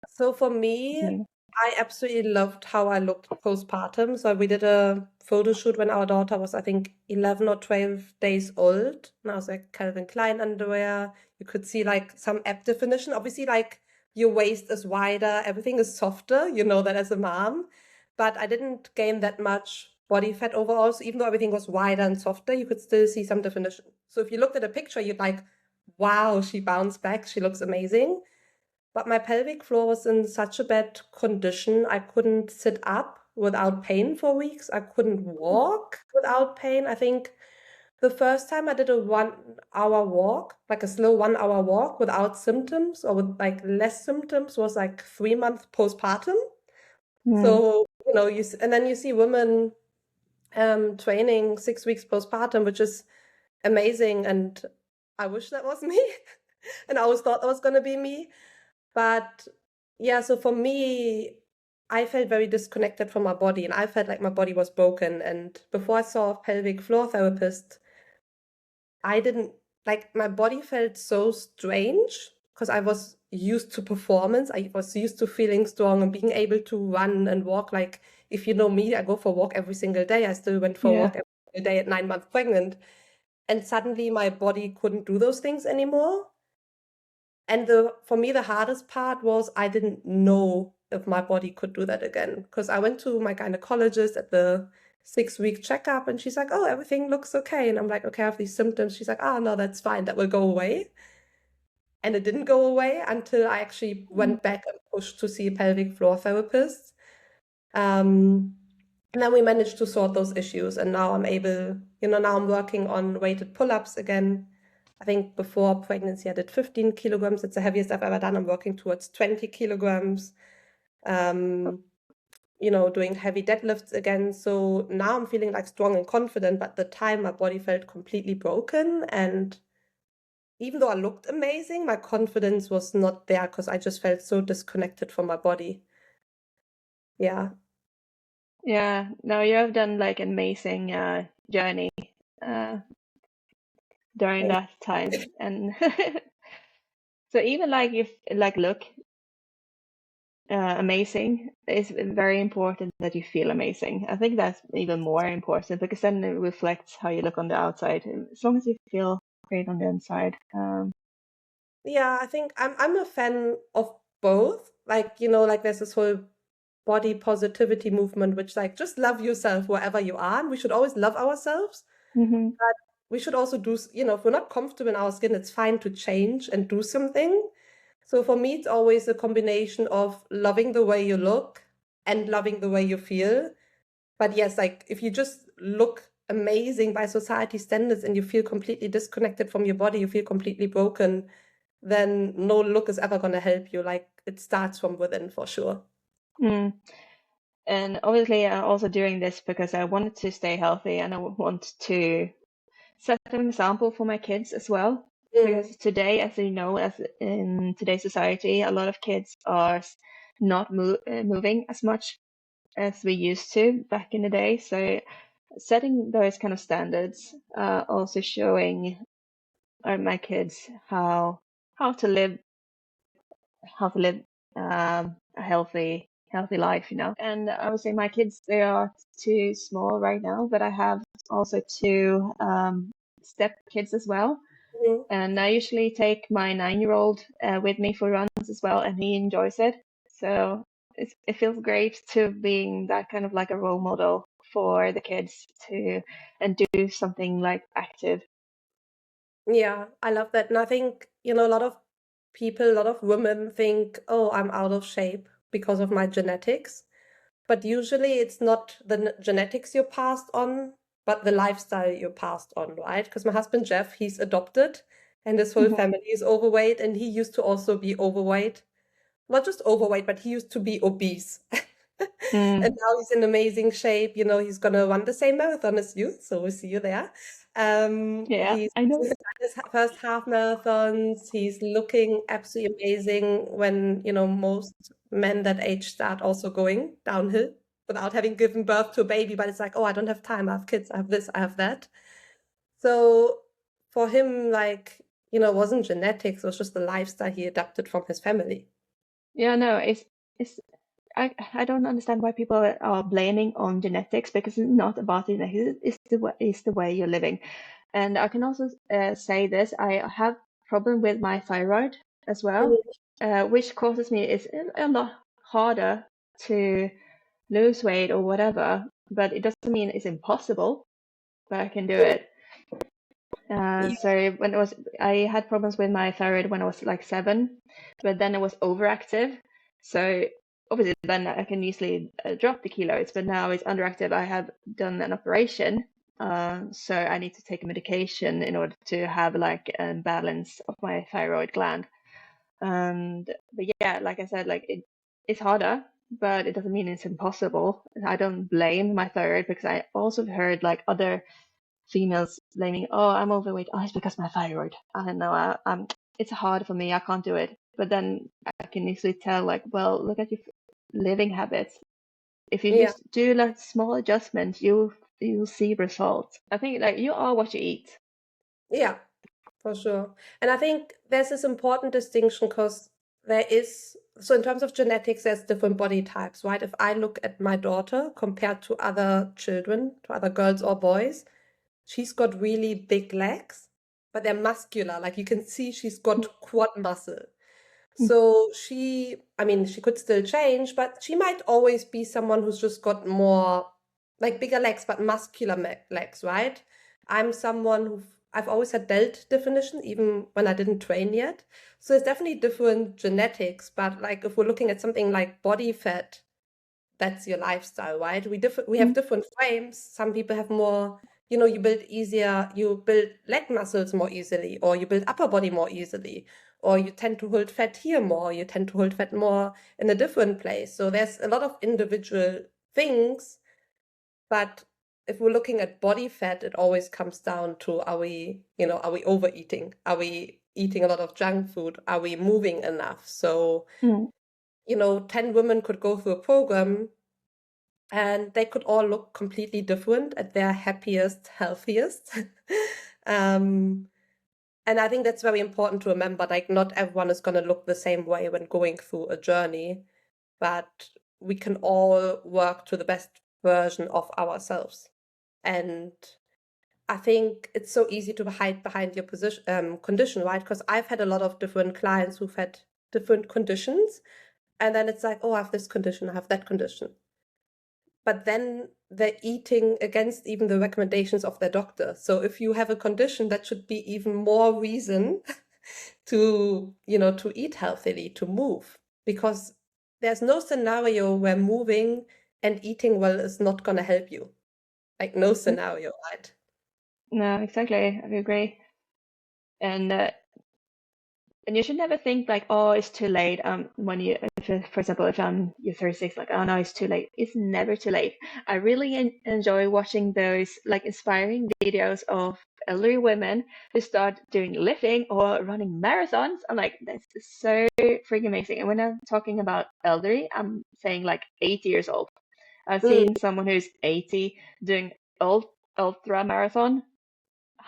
So for me, Mhm. I absolutely loved how I looked postpartum. So we did a photo shoot when our daughter was, I think, 11 or 12 days old. And I was like Calvin Klein underwear. You could see like some app definition. Obviously, like your waist is wider, everything is softer. You know that as a mom. But I didn't gain that much body fat overall. So even though everything was wider and softer, you could still see some definition. So if you looked at a picture, you'd like, wow, she bounced back. She looks amazing. But my pelvic floor was in such a bad condition. I couldn't sit up without pain for weeks. I couldn't walk without pain. I think the first time I did a 1 hour walk, like a slow 1 hour walk without symptoms or with like less symptoms, was like 3 months postpartum. Mm. So, and then you see women training 6 weeks postpartum, which is amazing. And I wish that was me. And I always thought that was going to be me. But yeah, so for me, I felt very disconnected from my body and I felt like my body was broken. And before I saw a pelvic floor therapist, I didn't like my body felt so strange because I was used to performance. I was used to feeling strong and being able to run and walk. Like, if you know me, I go for a walk every single day. I still went for a Yeah. walk every single day at 9 months pregnant. And suddenly my body couldn't do those things anymore. And for me, the hardest part was I didn't know if my body could do that again. Because I went to my gynecologist at the 6 week checkup and she's like, oh, everything looks okay. And I'm like, okay, I have these symptoms. She's like, oh, no, that's fine. That will go away. And it didn't go away until I actually Mm. went back and pushed to see a pelvic floor therapist. Um, and then we managed to sort those issues. And now I'm able, now I'm working on weighted pull-ups again. I think before pregnancy, I did 15 kilograms. It's the heaviest I've ever done. I'm working towards 20 kilograms, um, doing heavy deadlifts again. So now I'm feeling like strong and confident, but at the time my body felt completely broken. And even though I looked amazing, my confidence was not there because I just felt so disconnected from my body. Yeah. Yeah. No, you have done like an amazing journey uh, during Thank that time, and so even like if like look amazing, it's very important that you feel amazing. I think that's even more important because then it reflects how you look on the outside. As long as you feel great on the inside. Yeah, I think I'm a fan of both. Like, like there's this whole body positivity movement, which like just love yourself wherever you are. And we should always love ourselves. Hmm. But we should also do, if we're not comfortable in our skin, it's fine to change and do something. So for me, it's always a combination of loving the way you look and loving the way you feel. But yes, like if you just look amazing by society standards and you feel completely disconnected from your body, you feel completely broken, then no look is ever going to help you. Like it starts from within for sure. Mm. And obviously, also doing this because I wanted to stay healthy and I want to set an example for my kids as well. Mm. Because today, as you know, as in today's society, a lot of kids are not moving as much as we used to back in the day. So setting those kind of standards, also showing my kids how to live a healthy healthy life, you know. And I would say my kids, they are too small right now, but I have also two step kids as well. Mhm. And I usually take my 9-year-old with me for runs as well, and he enjoys it. So it feels great to being that kind of like a role model for the kids to and do something like active. Yeah, I love that. And I think, a lot of people, a lot of women think, oh, I'm out of shape because of my genetics. But usually it's not the genetics you passed on, but the lifestyle you passed on, right? Because my husband Jeff, he's adopted and his whole Mhm. family is overweight, and he used to also be overweight. Not just overweight, but he used to be obese. And Mm, now he's in amazing shape. He's gonna run the same marathon as you, so we'll see you there. yeah, He's I know. done his first half marathons. He's looking absolutely amazing when, most men that age start also going downhill without having given birth to a baby. But it's like, oh, I don't have time. I have kids. I have this. I have that. So for him, like, it wasn't genetics. It was just the lifestyle he adapted from his family. Yeah, no, it's I don't understand why people are blaming on genetics because it's not about genetics. It's the way you're living. And I can also say this: I have problem with my thyroid as well, which causes me it's a lot harder to lose weight or whatever. But it doesn't mean it's impossible, but I can do it. Yeah, So when I had problems with my thyroid when I was like 7, but then it was overactive. So obviously then I can easily drop the kilos, but now it's underactive. I have done an operation, so I need to take a medication in order to have like a balance of my thyroid gland. And but yeah, like I said, like it's harder, but it doesn't mean it's impossible. I don't blame my thyroid because I also heard like other females blaming, oh, I'm overweight. Oh, it's because my thyroid. I don't know. It's hard for me. I can't do it. But then I can easily tell, like, well, look at your living habits. If you yeah, just do like small adjustments, you'll see results. I think like you are what you eat. yeah. For sure. And I think there's this important distinction because so in terms of genetics, there's different body types, right? If I look at my daughter compared to other children, to other girls or boys, she's got really big legs, but they're muscular. Like you can see she's got quad muscle. So I mean, she could still change, but she might always be someone who's just got more, like bigger legs, but muscular legs, right? I'm someone I've always had delt definition, even when I didn't train yet. So it's definitely different genetics, but like if we're looking at something like body fat, that's your lifestyle, right? We have different frames. Some people have more, you build leg muscles more easily, or you build upper body more easily, or you tend to hold fat here more, you tend to hold fat more in a different place. So there's a lot of individual things, but if we're looking at body fat, it always comes down to are we overeating? Are we eating a lot of junk food? Are we moving enough? So, 10 women could go through a program and they could all look completely different at their happiest, healthiest. um, and I think that's very important to remember. Like, not everyone is going to look the same way when going through a journey, but we can all work to the best version of ourselves. And I think it's so easy to hide behind your condition, right? Because I've had a lot of different clients who've had different conditions, and then it's like, oh, I have this condition, I have that condition, but then they're eating against even the recommendations of their doctor. So if you have a condition, that should be even more reason to eat healthily, to move, because there's no scenario where moving and eating well is not going to help you. Like no scenario, right? No, exactly. I agree. And and you should never think like, oh, it's too late. When for example, if you're 36, like, oh no, it's too late. It's never too late. I really enjoy watching those like inspiring videos of elderly women who start doing lifting or running marathons. I'm like, that's so freaking amazing. And when I'm talking about elderly, I'm saying like 80 years old. I've Mm, seen someone who's 80 doing ultra marathon.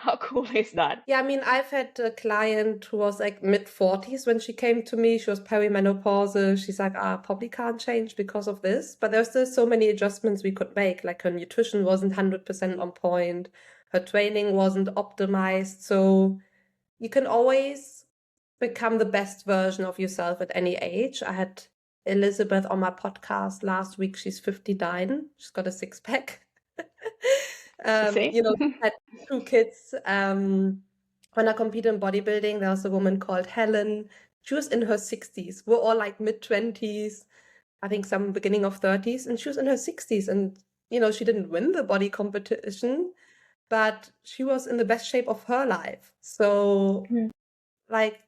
How cool is that? Yeah, I mean, I've had a client who was like mid-40s when she came to me. She was perimenopausal. She's like, probably can't change because of this. But there's still so many adjustments we could make. Like her nutrition wasn't 100% on point. Her training wasn't optimized. So you can always become the best version of yourself at any age. I had Elizabeth on my podcast last week. She's 59. She's got a six pack. See? Had two kids. When I competed in bodybuilding, there was a woman called Helen. She was in her 60s. We're all like mid 20s, I think some beginning of 30s, and she was in her 60s. And, she didn't win the body competition, but she was in the best shape of her life. So, Mm. like,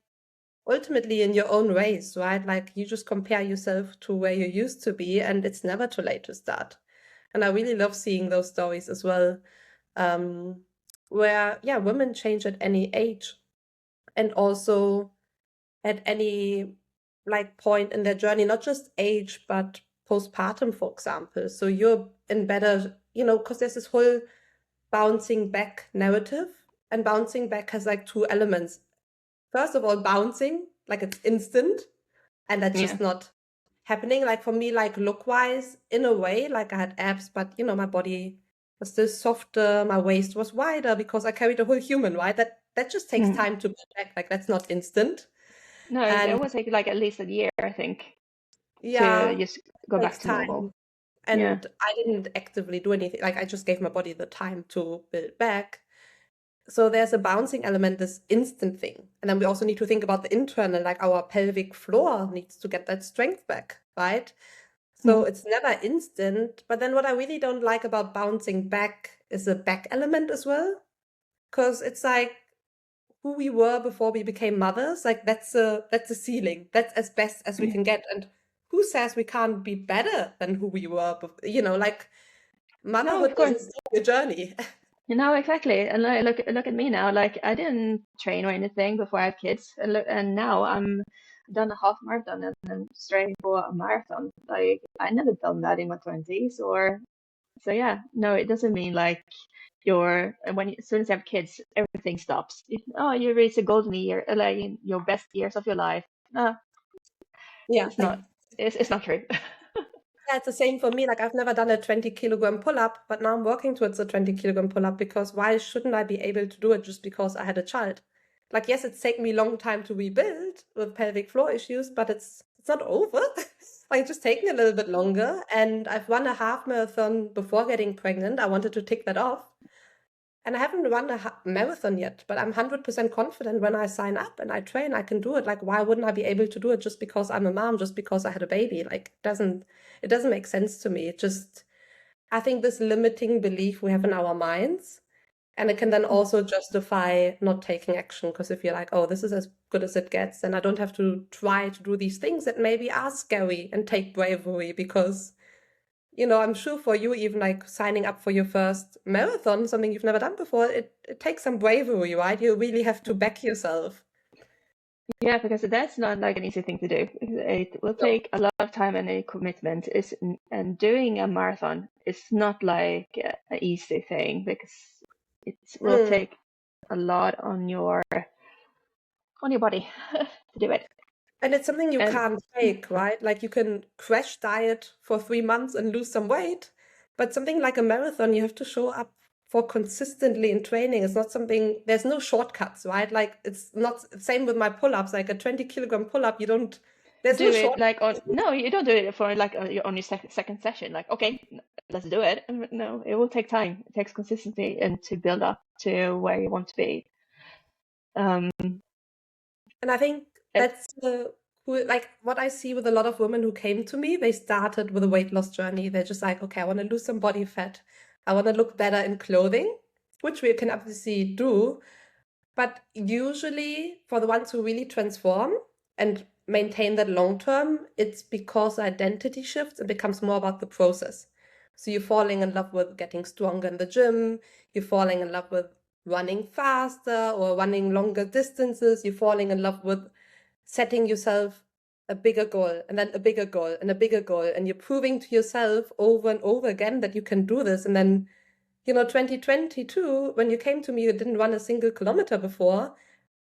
ultimately in your own race, right? Like, you just compare yourself to where you used to be, and it's never too late to start. And I really love seeing those stories as well, where, yeah, women change at any age and also at any like point in their journey, not just age, but postpartum, for example. So you're in better, because there's this whole bouncing back narrative, and bouncing back has like two elements. First of all, bouncing, like it's instant, and that's Yeah. just not happening. Like for me, like look wise, in a way, like I had abs, but my body was still softer, my waist was wider because I carried a whole human, right? That just takes Mm. time to build back. Like that's not instant. No, And it would take like at least a year, I think, to yeah, just go takes back to time. normal. Yeah. And I didn't actively do anything. Like I just gave my body the time to build back. So there's a bouncing element, this instant thing. And then we also need to think about the internal, like our pelvic floor needs to get that strength back, right? So Mm. it's never instant. But then what I really don't like about bouncing back is the back element as well. Because it's like who we were before we became mothers, like that's a ceiling. That's as best as we Yeah. can get. And who says we can't be better than who we were like No, motherhood of course. doesn't stop your journey. Exactly. And look at me now. Like I didn't train or anything before I had kids, and now I'm done a half marathon and I'm training for a marathon. Like I never done that in my 20s or so. Yeah, no, it doesn't mean like as soon as you have kids, everything stops. Oh, you reach a golden year, like your best years of your life. No, Yeah, it's not. It's not true. yeah, it's the same for me. Like I've never done a 20-kilogram pull-up, but now I'm working towards a 20-kilogram pull-up because why shouldn't I be able to do it just because I had a child? Like, yes, it's taken me a long time to rebuild with pelvic floor issues, but it's not over. Like it's just taking a little bit longer. And I've run a half marathon before getting pregnant. I wanted to tick that off. And I haven't run a marathon yet, but I'm 100% confident when I sign up and I train, I can do it. Like, why wouldn't I be able to do it just because I'm a mom, just because I had a baby? Like, it doesn't make sense to me. It just, I think this limiting belief we have in our minds, and it can then also justify not taking action. Because if you're like, oh, this is as good as it gets, then I don't have to try to do these things that maybe are scary and take bravery because I'm sure for you, even like signing up for your first marathon, something you've never done before, it takes some bravery, right? You really have to back yourself. Yeah, because that's not like an easy thing to do. It will No. take a lot of time and a commitment. And doing a marathon is not like an easy thing because it will Mm. take a lot on your body to do it. And it's something you And can't fake, right? Like you can crash diet for 3 months and lose some weight, but something like a marathon, you have to show up for consistently in training. It's not something, there's no shortcuts, right? Like it's not same with my pull-ups, like a 20-kilogram pull-up, there's no do it short. like on no, you don't do it for like on your second session. Like okay, let's do it. No, it will take time. It takes consistency and to build up to where you want to be. Um, And I think it, that's cool. Like what I see with a lot of women who came to me, they started with a weight loss journey. They're just like, okay, I want to lose some body fat. I want to look better in clothing, which we can obviously do. But usually for the ones who really transform and maintain that long term, it's because identity shifts and becomes more about the process. So you're falling in love with getting stronger in the gym, you're falling in love with running faster or running longer distances, you're falling in love with setting yourself a bigger goal and then a bigger goal and a bigger goal. And you're proving to yourself over and over again that you can do this. And then 2022, when you came to me, you didn't run a single kilometer before.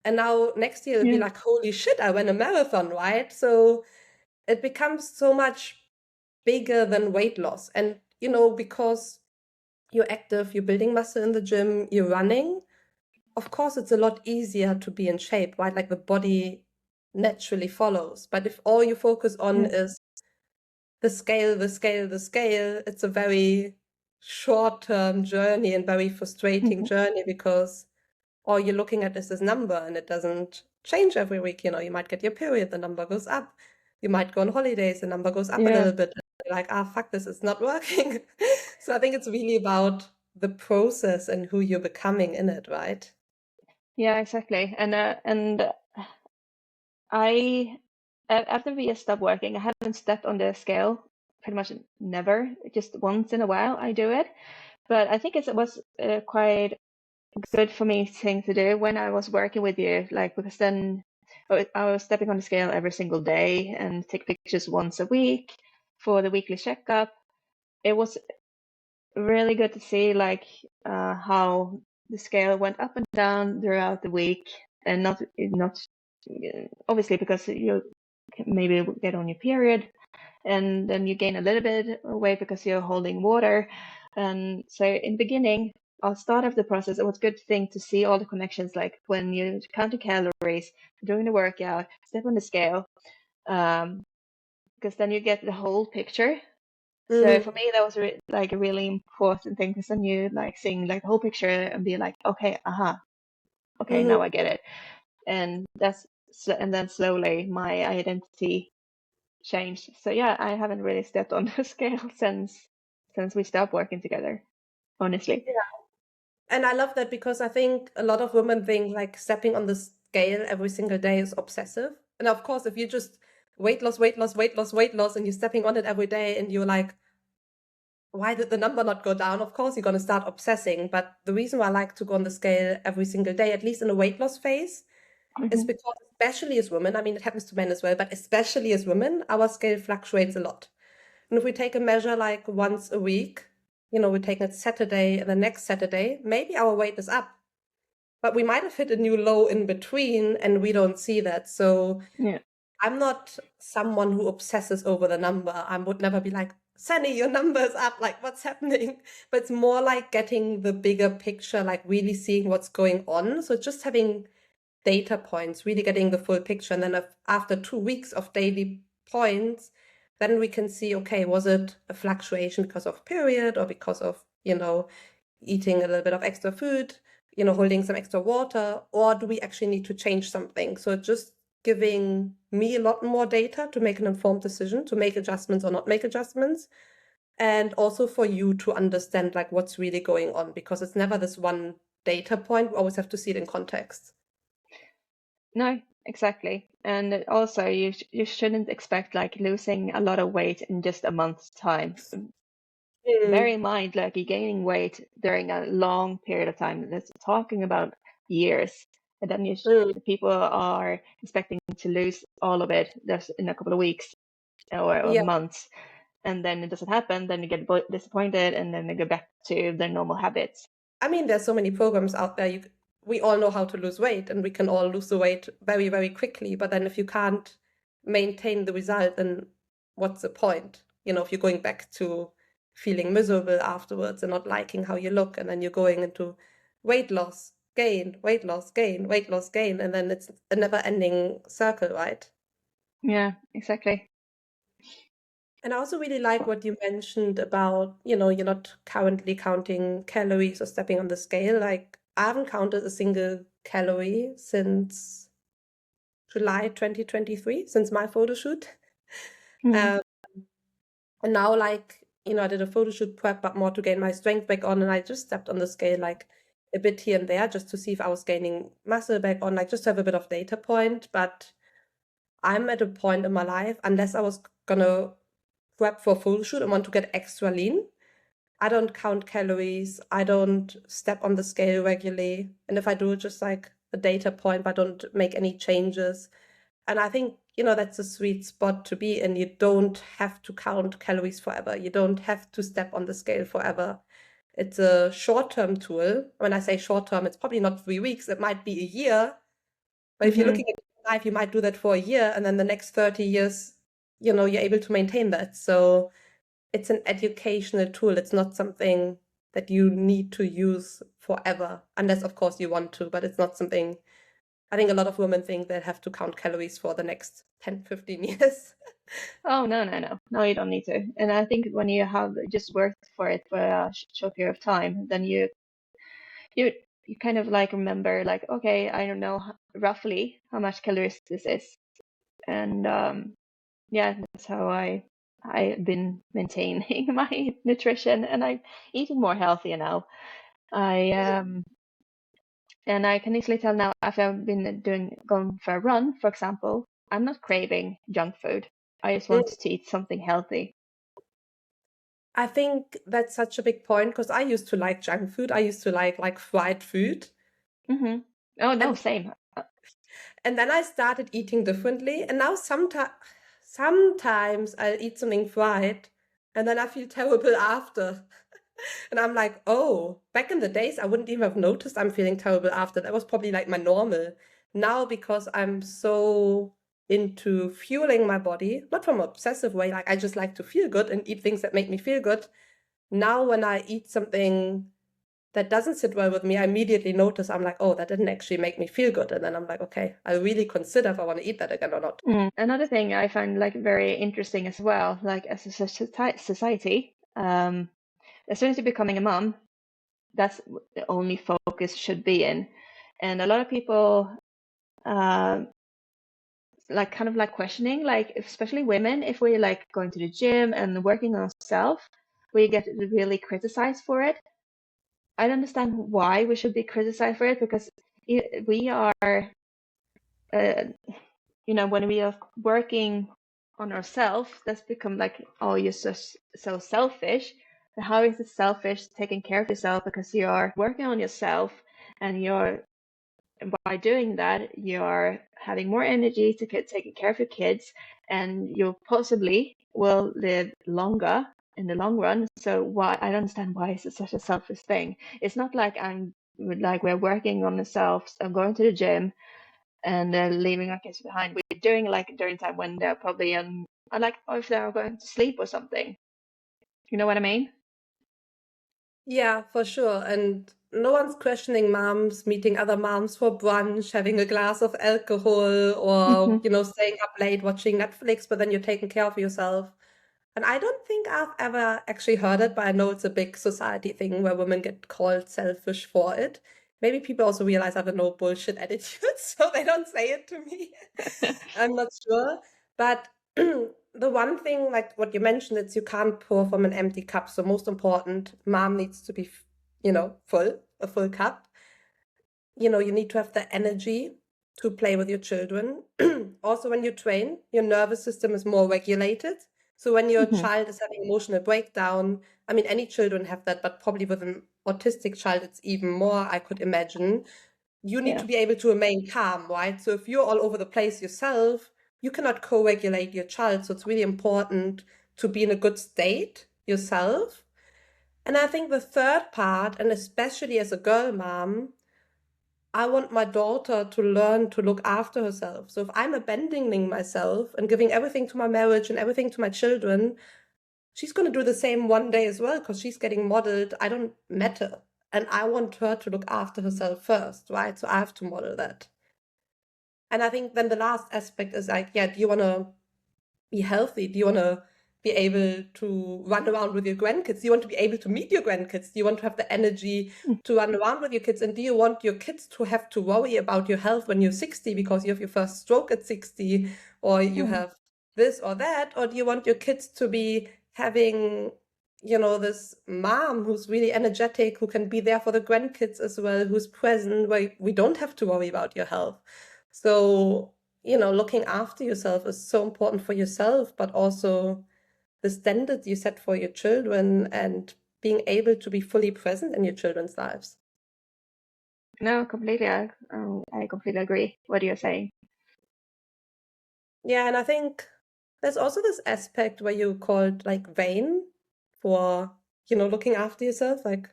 And now next year it'll be Yeah. like, holy shit, I ran a marathon, right? So it becomes so much bigger than weight loss. And, because you're active, you're building muscle in the gym, you're running, of course, it's a lot easier to be in shape, right? Like the body naturally follows. But if all you focus on Yeah. is the scale, the scale, the scale, it's a very short-term journey and very frustrating Mhm. journey because all you're looking at is this number and it doesn't change every week. You might get your period, the number goes up. You might go on holidays, the number goes up a Yeah. little bit. You're like, fuck, this is not working. So I think it's really about the process and who you're becoming in it, right? Yeah, exactly. And I after we stopped working, I haven't stepped on the scale pretty much never. Just once in a while I do it. But I think it was quite good for me thing to do when I was working with you, like because then I was stepping on the scale every single day and take pictures once a week for the weekly checkup. It was really good to see like how the scale went up and down throughout the week, and not obviously because you maybe get on your period and then you gain a little bit of weight because you're holding water. And so in the beginning, I'll start of the process, it was a good thing to see all the connections, like when you count the calories during the workout, step on the scale, um, because then you get the whole picture. So Mm-hmm. for me, that was like a really important thing because then you like seeing like the whole picture and be like, okay, okay, now Mm-hmm. I get it. And and then slowly my identity changed. So yeah, I haven't really stepped on the scale since we stopped working together, honestly. And I love that because I think a lot of women think like stepping on the scale every single day is obsessive. And of course, if you just weight loss, weight loss, weight loss, weight loss, and you're stepping on it every day and you're like, why did the number not go down? Of course, you're going to start obsessing. But the reason why I like to go on the scale every single day, at least in a weight loss phase, is Hmm. because, especially as women, I mean, it happens to men as well, but especially as women, our scale fluctuates a lot. And if we take a measure like once a week, we take it Saturday and the next Saturday, maybe our weight is up, but we might have hit a new low in between and we don't see that. So Yeah, I'm not someone who obsesses over the number. I would never be like, Sannie, your number is up, like what's happening? But it's more like getting the bigger picture, like really seeing what's going on. So just having data points, really getting the full picture. And then after 2 weeks of daily points, then we can see, okay, was it a fluctuation because of period or because of, eating a little bit of extra food, holding some extra water, or do we actually need to change something? So just giving me a lot more data to make an informed decision, to make adjustments or not make adjustments, and also for you to understand like what's really going on, because it's never this one data point. We always have to see it in context. no, exactly. And also, you shouldn't expect like losing a lot of weight in just a month's time. Bear Mm, in mind, like you're gaining weight during a long period of time. That's talking about years. And then mm, people are expecting to lose all of it just in a couple of weeks or yeah. months. And then it doesn't happen. Then you get disappointed and then they go back to their normal habits. I mean, there's so many programs out there. We all know how to lose weight and we can all lose the weight very, very quickly. But then if you can't maintain the result, then what's the point? If you're going back to feeling miserable afterwards and not liking how you look, and then you're going into weight loss, gain, weight loss, gain, weight loss, gain, and then it's a never-ending circle, right? Yeah, exactly. And I also really like what you mentioned about, you're not currently counting calories or stepping on the scale. Like, I haven't counted a single calorie since July 2023, since my photo shoot. Mm. Um, and now, like, I did a photo shoot prep, but more to gain my strength back on. And I just stepped on the scale, like, a bit here and there just to see if I was gaining muscle back on, like, just to have a bit of data point. But I'm at a point in my life, unless I was gonna prep for a photo shoot and want to get extra lean, I don't count calories. I don't step on the scale regularly. And if I do, just like a data point, but I don't make any changes. And I think, that's a sweet spot to be in. You don't have to count calories forever. You don't have to step on the scale forever. It's a short-term tool. When I say short-term, it's probably not 3 weeks. It might be a year. But if you're Mm-hmm. looking at your life, you might do that for a year, and then the next 30 years, you're able to maintain that. So it's an educational tool. It's not something that you need to use forever, unless, of course, you want to, but it's not something. I think a lot of women think they have to count calories for the next 10, 15 years. Oh, no, no, no. No, you don't need to. And I think when you have just worked for it for a short period of time, then you you kind of like remember like, okay, I don't know roughly how much calories this is. And yeah, that's how I've been maintaining my nutrition, and I'm eating more healthier now. I and I can easily tell now after I've been going for a run, for example, I'm not craving junk food. I just want to eat something healthy. I think that's such a big point because I used to like junk food. I used to like fried food. Hmm. Oh no, And same. and then I started eating differently. And now sometimes I'll eat something fried and then I feel terrible after. And I'm like, oh, back in the days, I wouldn't even have noticed I'm feeling terrible after. That was probably like my normal. Now, because I'm so into fueling my body, not from an obsessive way, like I just like to feel good and eat things that make me feel good. Now, when I eat something that doesn't sit well with me, I immediately notice I'm like, oh, that didn't actually make me feel good. And then I'm like, okay, I really consider if I want to eat that again or not. Another thing I find like very interesting as well, like as a society, as soon as you're becoming a mom, that's what the only focus should be in. And a lot of people uh, like kind of like questioning, like especially women, if we're like going to the gym and working on ourselves, we get really criticized for it. I don't understand why we should be criticized for it because we are, uh, when we are working on ourselves, that's become like, oh, you're so selfish. But how is it selfish taking care of yourself because you're working on yourself and by doing that, you're having more energy to taking care of your kids, and you possibly will live longer in the long run. So why I don't understand why is it such a selfish thing? It's not like we're working on ourselves, I'm going to the gym and leaving our kids behind. We're doing like during time when they're probably like or if they're going to sleep or something. You know what I mean? Yeah, for sure. And no one's questioning moms meeting other moms for brunch, having a glass of alcohol, or, Hmm. staying up late watching Netflix, but then you're taking care of yourself. And I don't think I've ever actually heard it, but I know it's a big society thing where women get called selfish for it. Maybe people also realize I have a no bullshit attitude, so they don't say it to me. I'm not sure. But the one thing, like what you mentioned, is you can't pour from an empty cup. So most important, mom needs to be, full, a full cup. You need to have the energy to play with your children. Also, when you train, your nervous system is more regulated. So when your Hmm. child is having emotional breakdown, I mean, any children have that, but probably with an autistic child, it's even more, I could imagine. You need Yeah. to be able to remain calm, right? So if you're all over the place yourself, you cannot co-regulate your child. So it's really important to be in a good state yourself. And I think the third part, and especially as a girl mom, I want my daughter to learn to look after herself. So if I'm abandoning myself and giving everything to my marriage and everything to my children, she's going to do the same one day as well because she's getting modeled. I don't matter. And I want her to look after herself first, right? So I have to model that. And I think then the last aspect is like, yeah, do you want to be healthy? Do you want to be able to run around with your grandkids? Do you want to be able to meet your grandkids? Do you want to have the energy to run around with your kids? And do you want your kids to have to worry about your health when you're 60 because you have your first stroke at 60 or you Hmm. have this or that? Or do you want your kids to be having, this mom who's really energetic, who can be there for the grandkids as well, who's present, where we don't have to worry about your health? So looking after yourself is so important for yourself, but also the standards you set for your children and being able to be fully present in your children's lives. No, completely. I completely agree what you're saying. Yeah, and I think there's also this aspect where you called like vain for, looking after yourself. Like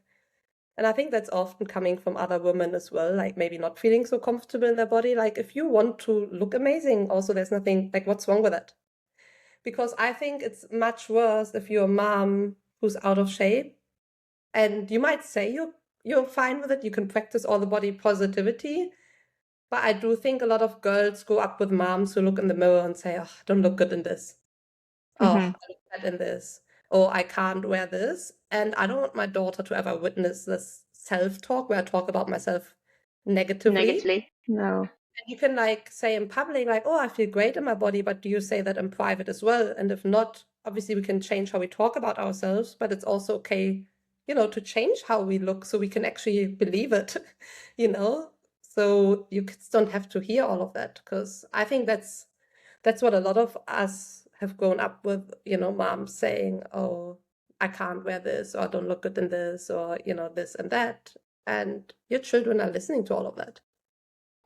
And I think that's often coming from other women as well, like maybe not feeling so comfortable in their body. Like if you want to look amazing, also there's nothing like what's wrong with it? Because I think it's much worse if you're a mom who's out of shape and you might say you're fine with it, you can practice all the body positivity. But I do think a lot of girls grow up with moms who look in the mirror and say, oh, I don't look good in this. Oh, Mm-hmm. I look bad in this. Or I can't wear this. And I don't want my daughter to ever witness this self-talk where I talk about myself negatively. Negatively. No. And you can like say in public, like, oh, I feel great in my body, but do you say that in private as well? And if not, obviously we can change how we talk about ourselves, but it's also okay, to change how we look so we can actually believe it, you know? So you kids don't have to hear all of that because I think that's what a lot of us have grown up with, moms saying, oh, I can't wear this or I don't look good in this or, this and that. And your children are listening to all of that.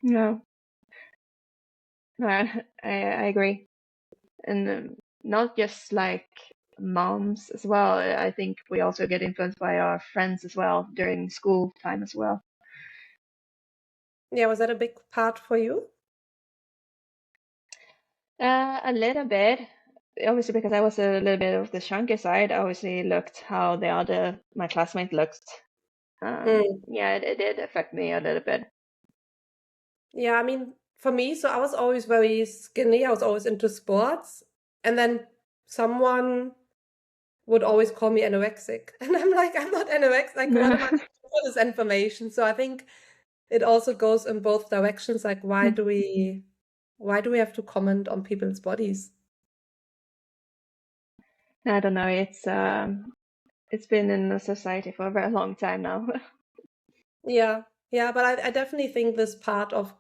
No. No, I agree. And not just like moms as well. I think we also get influenced by our friends as well during school time as well. Yeah, was that a big part for you? A little bit. Obviously, because I was a little bit of the chunky side, I obviously looked how my classmate looked. Mm. Yeah, it did affect me a little bit. Yeah, I mean, for me, so I was always very skinny. I was always into sports. And then someone would always call me anorexic. And I'm like, I'm not anorexic. Like, what am I doing with this information? So I think it also goes in both directions. Like, why do we have to comment on people's bodies? I don't know. It's been in the society for a very long time now. Yeah. Yeah, but I definitely think this part of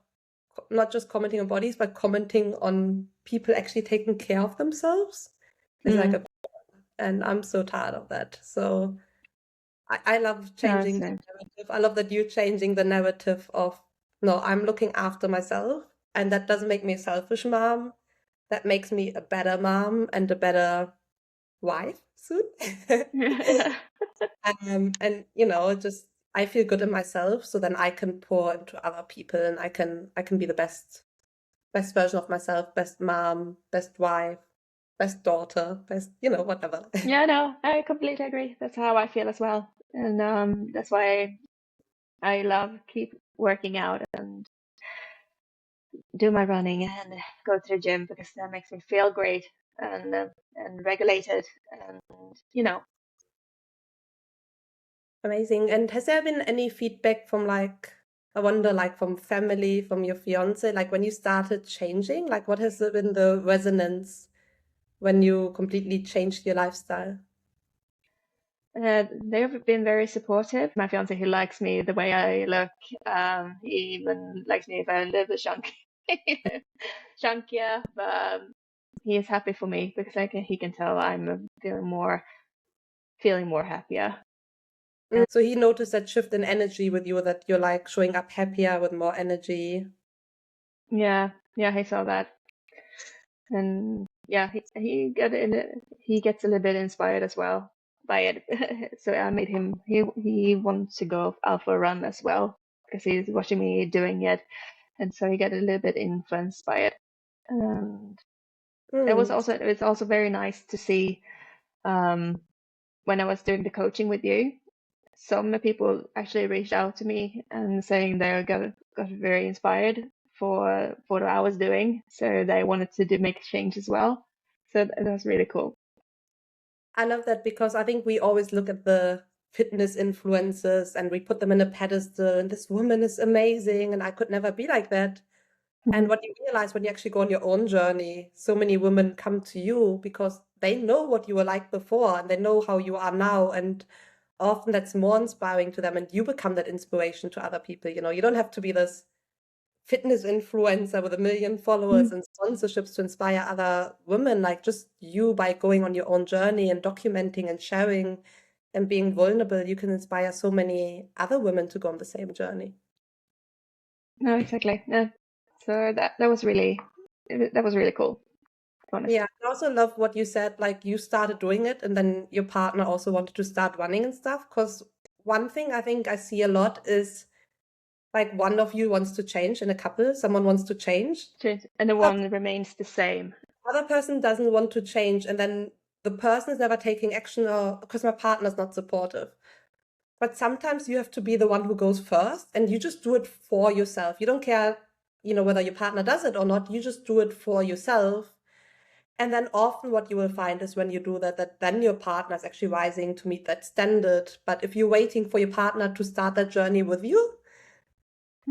not just commenting on bodies, but commenting on people actually taking care of themselves is like Mm. a, and I'm so tired of that. So I love Yeah, changing the same. narrative. I love that you're changing the narrative of, no, I'm looking after myself. And that doesn't make me a selfish mom. That makes me a better mom and a better wife soon. And just I feel good in myself, so then I can pour into other people and I can be the best version of myself, best mom, best wife, best daughter, best, whatever. Yeah, no, I completely agree. That's how I feel as well. And that's why I love keep working out and do my running and go to the gym because that makes me feel great and regulated and you know. Amazing. And has there been any feedback from like, I wonder, like from family, from your fiance, like when you started changing, like what has been the resonance when you completely changed your lifestyle? They've been very supportive. My fiance, he likes me the way I look. He even likes me if I'm a little bit chunky, chunkier. But he is happy for me because he can tell I'm feeling more happier. So he noticed that shift in energy with you, that you're like showing up happier with more energy. Yeah, yeah, he saw that, and yeah, he gets a little bit inspired as well by it. So I made him. He wants to go out for a run as well because he's watching me doing it, and so he got a little bit influenced by it. And Mm. it's also very nice to see um, when I was doing the coaching with you. Some people actually reached out to me and saying they got very inspired for what I was doing, so they wanted to make a change as well. So that was really cool. I love that because I think we always look at the fitness influencers and we put them in a pedestal and this woman is amazing and I could never be like that. And Mhm. what you realize when you actually go on your own journey, so many women come to you because they know what you were like before and they know how you are now. And often that's more inspiring to them and you become that inspiration to other people. You don't have to be this fitness influencer with 1 million followers Mm. and sponsorships to inspire other women. Like just you by going on your own journey and documenting and sharing and being vulnerable, you can inspire so many other women to go on the same journey. No, exactly. Yeah. So that was really cool, to be honest. Yeah, I also love what you said, like you started doing it and then your partner also wanted to start running and stuff. Because one thing I think I see a lot is like one of you wants to change in a couple, someone wants to change, And the one remains the same. other person doesn't want to change, and then the person is never taking action or because my partner's not supportive. But sometimes you have to be the one who goes first and you just do it for yourself. You don't care, whether your partner does it or not, you just do it for yourself. And then often what you will find is when you do that, that then your partner is actually rising to meet that standard. But if you're waiting for your partner to start that journey with you,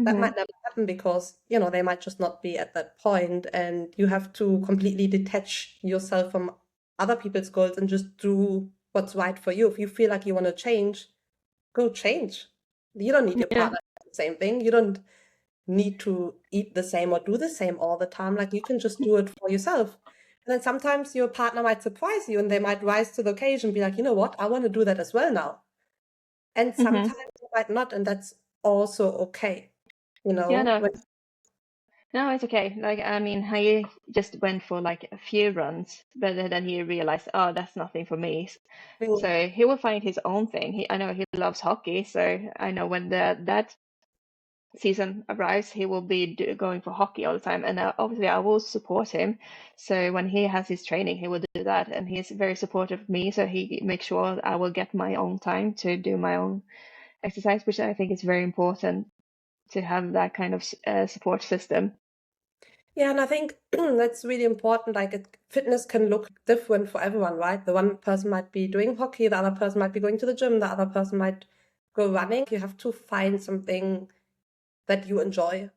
that might never happen because, they might just not be at that point, and you have to completely detach yourself from other people's goals and just do what's right for you. If you feel like you want to change, go change. You don't need your Yeah. partner to do the same thing. You don't need to eat the same or do the same all the time. Like you can just do it for yourself. And then sometimes your partner might surprise you and they might rise to the occasion and be like, you know what, I want to do that as well now. And sometimes they might not, and that's also okay. Yeah, no, When, no, it's okay. Like, I mean, he just went for like a few runs, but then he realized, oh, that's nothing for me. So he will find his own thing. I know he loves hockey, so I know when that season arrives, he will be going for hockey all the time. And obviously, I will support him. So when he has his training, he will do that, and he's very supportive of me. So he makes sure I will get my own time to do my own exercise, which I think is very important to have that kind of support system. yeah, and I think that's really important. Like fitness can look different for everyone, right? The one person might be doing hockey, the other person might be going to the gym, the other person might go running. You have to find something that you enjoy.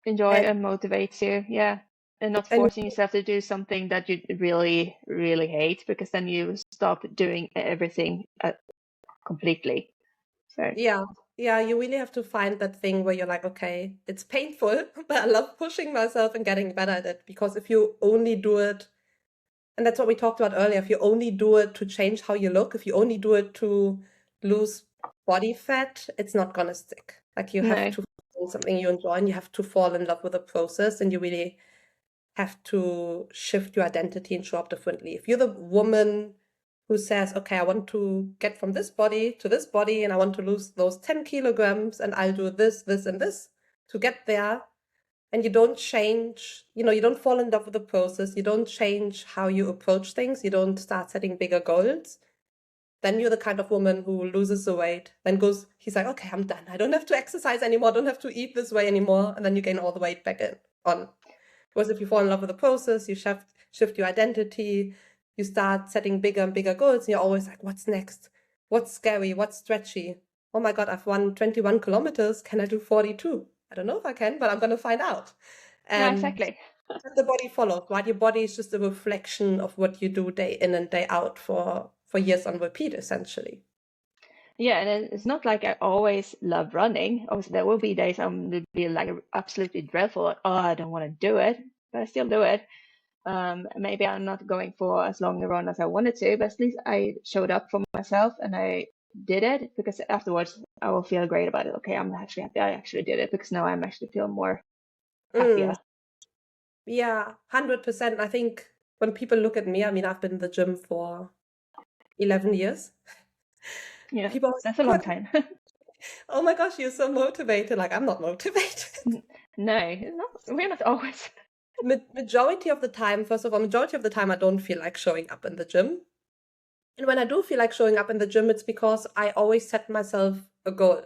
Enjoy And and motivates you, yeah, and not and forcing yourself to do something that you really, really hate, because then you stop doing everything completely. So yeah, yeah, you really have to find that thing where you're like, okay, it's painful, but I love pushing myself and getting better at it. Because if you only do it, and that's what we talked about earlier, if you only do it to change how you look, if you only do it to lose body fat, it's not gonna stick. Like you have no, to find something you enjoy and you have to fall in love with the process, and you really have to shift your identity and show up differently. If you're the woman who says, okay, I want to get from this body to this body and I want to lose those 10 kilograms and I'll do this, this, and this to get there, and you don't change, you don't fall in love with the process, you don't change how you approach things, you don't start setting bigger goals, then you're the kind of woman who loses the weight, then he's like, okay, I'm done. I don't have to exercise anymore. I don't have to eat this way anymore. And then you gain all the weight back on. Whereas if you fall in love with the process, you shift your identity, you start setting bigger and bigger goals, and you're always like, what's next? What's scary? What's stretchy? Oh my God, I've run 21 kilometers. Can I do 42? I don't know if I can, but I'm going to find out. no, And exactly. the body follows, right? Your body is just a reflection of what you do day in and day out for years on repeat, essentially. Yeah, and it's not like I always love running. Obviously, there will be days I'm will be like absolutely dreadful, like, oh, I don't want to do it, but I still do it. Maybe I'm not going for as long a run as I wanted to, but at least I showed up for myself and I did it, because afterwards I will feel great about it. Okay, I'm actually happy I actually did it, because now I'm actually feeling more Mm, happier. yeah, 100%. I think when people look at me, I mean, I've been in the gym for 11 years. Yeah, People always that's a long time. oh my gosh, you're so motivated. Like, I'm not motivated. No, we're not always. Majority of the time, first of all, majority of the time, I don't feel like showing up in the gym. And when I do feel like showing up in the gym, it's because I always set myself a goal.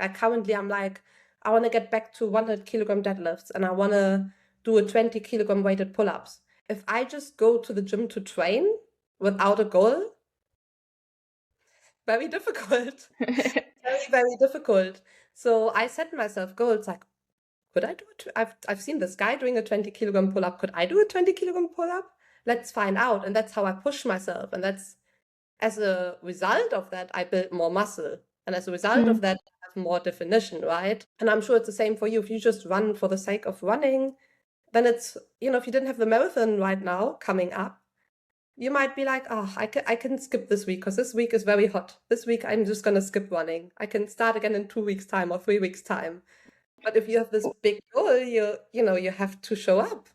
Like currently, I'm like, I want to get back to 100 kilogram deadlifts and I want to do a 20 kilogram weighted pull-ups. If I just go to the gym to train without a goal, very difficult. Very, very difficult. So I set myself goals like, could I do it? I've seen this guy doing a 20 kilogram pull-up. Could I do a 20 kilogram pull-up? Let's find out. And that's how I push myself. And that's as a result of that, I build more muscle. And as a result of that, I have more definition, right? And I'm sure it's the same for you. If you just run for the sake of running, then it's, if you didn't have the marathon right now coming up, you might be like, oh, I can skip this week because this week is very hot. This week I'm just going to skip running. I can start again in 2 weeks' time or 3 weeks' time. But if you have this big goal, you have to show up.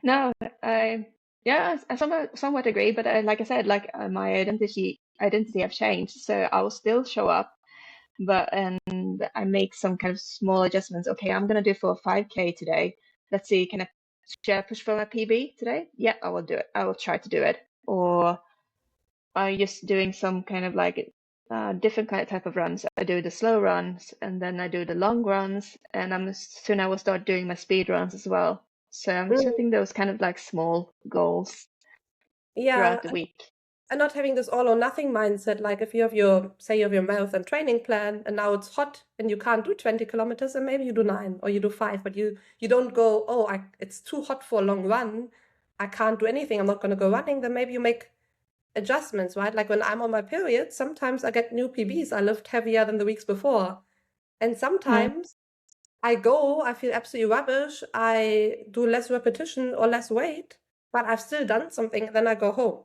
No, I yeah, I somewhat agree, but like I said, like my identity have changed, so I will still show up but and I make some kind of small adjustments. Okay, I'm gonna do for 5K today. Let's see, should I push for my PB today? Yeah, I will do it. I will try to do it. Or I'm just doing some kind of like different kind of type of runs. I do the slow runs and then I do the long runs, and soon I will start doing my speed runs as well. So I'm Mm, setting those kind of like small goals yeah, throughout the week. and not having this all or nothing mindset. Like if you have your, say you have your marathon training plan and now it's hot and you can't do 20 kilometers, and maybe you do 9 or you do 5, but you don't go, oh, it's too hot for a long run. I can't do anything. I'm not going to go running. Then maybe you make adjustments, right? Like when I'm on my period, sometimes I get new PBs. I lift heavier than the weeks before. And Mm. sometimes I feel absolutely rubbish. I do less repetition or less weight, but I've still done something. Then I go home.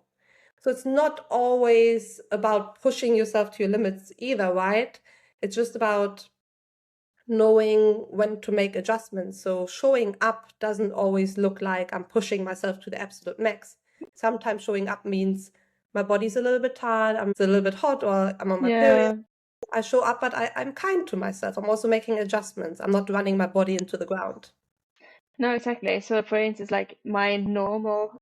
So it's not always about pushing yourself to your limits either, right? It's just about knowing when to make adjustments. So showing up doesn't always look like I'm pushing myself to the absolute max. Sometimes showing up means my body's a little bit tired, I'm a little bit hot, or I'm on my period. Yeah. I show up, but I'm kind to myself. I'm also making adjustments. I'm not running my body into the ground. No, exactly. So for instance, like my normal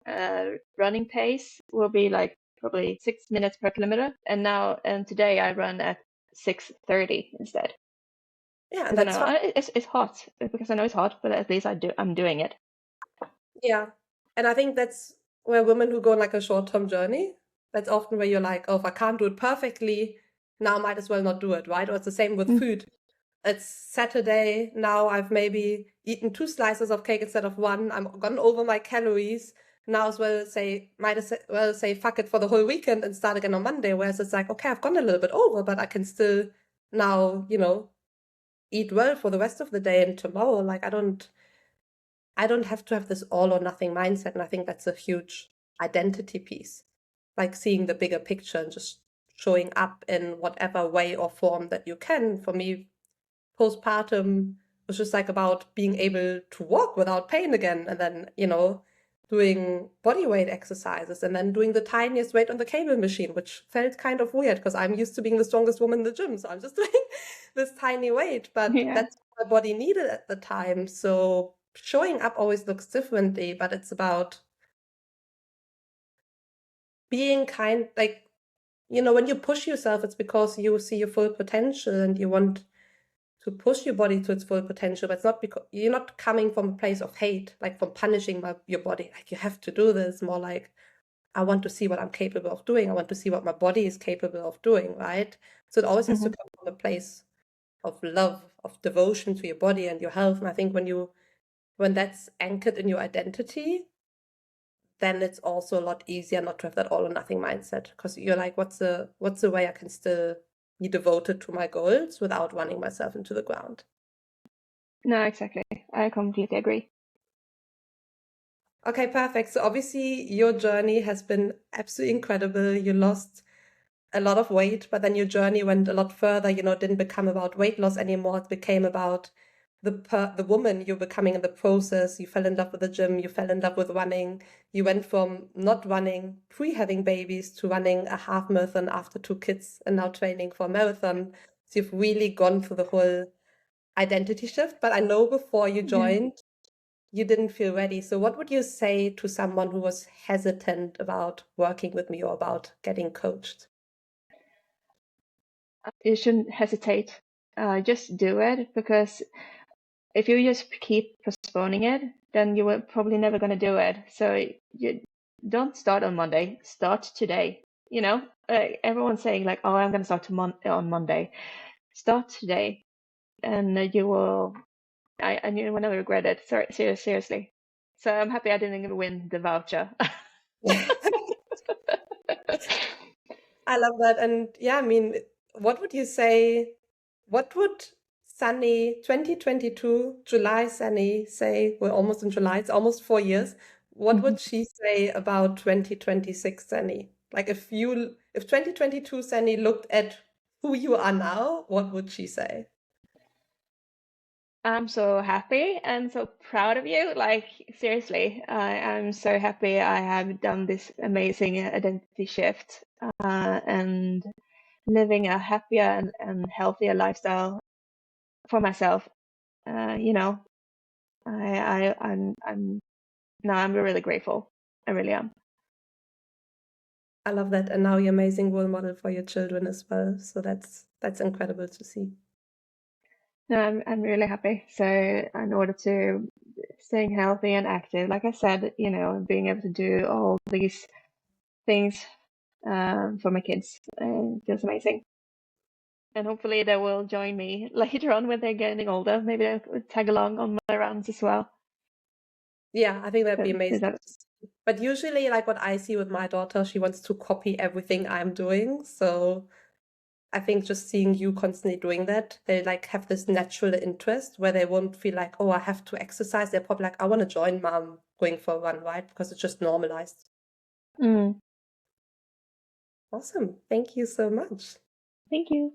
running pace will be like probably 6 minutes per kilometer, and today I run at 6:30 instead. Yeah, and Because I that's know fine. it's hot, because I know it's hot, but at least I'm doing it. Yeah. And I think that's where women who go on like a short-term journey, that's often where you're like, oh, if I can't do it perfectly, now I might as well not do it, right? Or it's the same with Mm. food. It's Saturday, now I've maybe eaten 2 slices of cake instead of 1. I'm gone over my calories. Now as well might as well say fuck it for the whole weekend and start again on Monday. Whereas it's like, okay, I've gone a little bit over, but I can still now, eat well for the rest of the day and tomorrow. Like I don't have to have this all or nothing mindset. And I think that's a huge identity piece. Like seeing the bigger picture and just showing up in whatever way or form that you can. For me, postpartum was just like about being able to walk without pain again. And then, doing body weight exercises and then doing the tiniest weight on the cable machine, which felt kind of weird because I'm used to being the strongest woman in the gym. So I'm just doing this tiny weight, but Yeah. that's what my body needed at the time. So showing up always looks differently, but it's about being kind, like, when you push yourself, it's because you see your full potential and you want to push your body to its full potential, but it's not because you're not coming from a place of hate, like from punishing your body, like you have to do this. More like, I want to see what I'm capable of doing. I want to see what my body is capable of doing, right? So it always has to Hmm. come from a place of love, of devotion to your body and your health. And I think when that's anchored in your identity, then it's also a lot easier not to have that all or nothing mindset, because you're like, what's the way I can still be devoted to my goals without running myself into the ground? No, exactly. I completely agree. Okay, perfect. So obviously your journey has been absolutely incredible. You lost a lot of weight, but then your journey went a lot further. It didn't become about weight loss anymore. It became about the woman you're becoming in the process. You fell in love with the gym. You fell in love with running. You went from not running pre having babies to running a half marathon after 2 kids and now training for a marathon. So you've really gone through the whole identity shift. But I know before you Yeah. joined, you didn't feel ready. So what would you say to someone who was hesitant about working with me or about getting coached? You shouldn't hesitate. Just do it, because if you just keep postponing it, then you were probably never going to do it. So you don't start on Monday. Start today. Everyone's saying like, "Oh, I'm going to start on Monday." Start today, and you will. And you will never regret it. Sorry, seriously. So I'm happy I didn't even win the voucher. I love that. And yeah, I mean, what would you say? What would Sannie 2022, July Sannie say? We're almost in July, it's almost 4 years. What would she say about 2026 Sannie? Like if 2022 Sannie looked at who you are now, what would she say? I'm so happy and so proud of you. Like, seriously, I'm so happy I have done this amazing identity shift. And living a happier and healthier lifestyle for myself. You know, I'm no, I'm really grateful. I really am. I love that. And now you're amazing role model for your children as well. So that's incredible to see. No, I'm really happy. So in order to staying healthy and active, like I said, you know, being able to do all these things for my kids feels amazing. And hopefully they will join me later on when they're getting older. Maybe they'll tag along on my runs as well. Yeah, I think that'd be But is amazing that to see. But usually, like what I see with my daughter, she wants to copy everything I'm doing. So I think just seeing you constantly doing that, they like have this natural interest where they won't feel like, oh, I have to exercise. They're probably like, I want to join mom going for a run, right? Because it's just normalized. mm, Awesome. Thank you so much. thank you.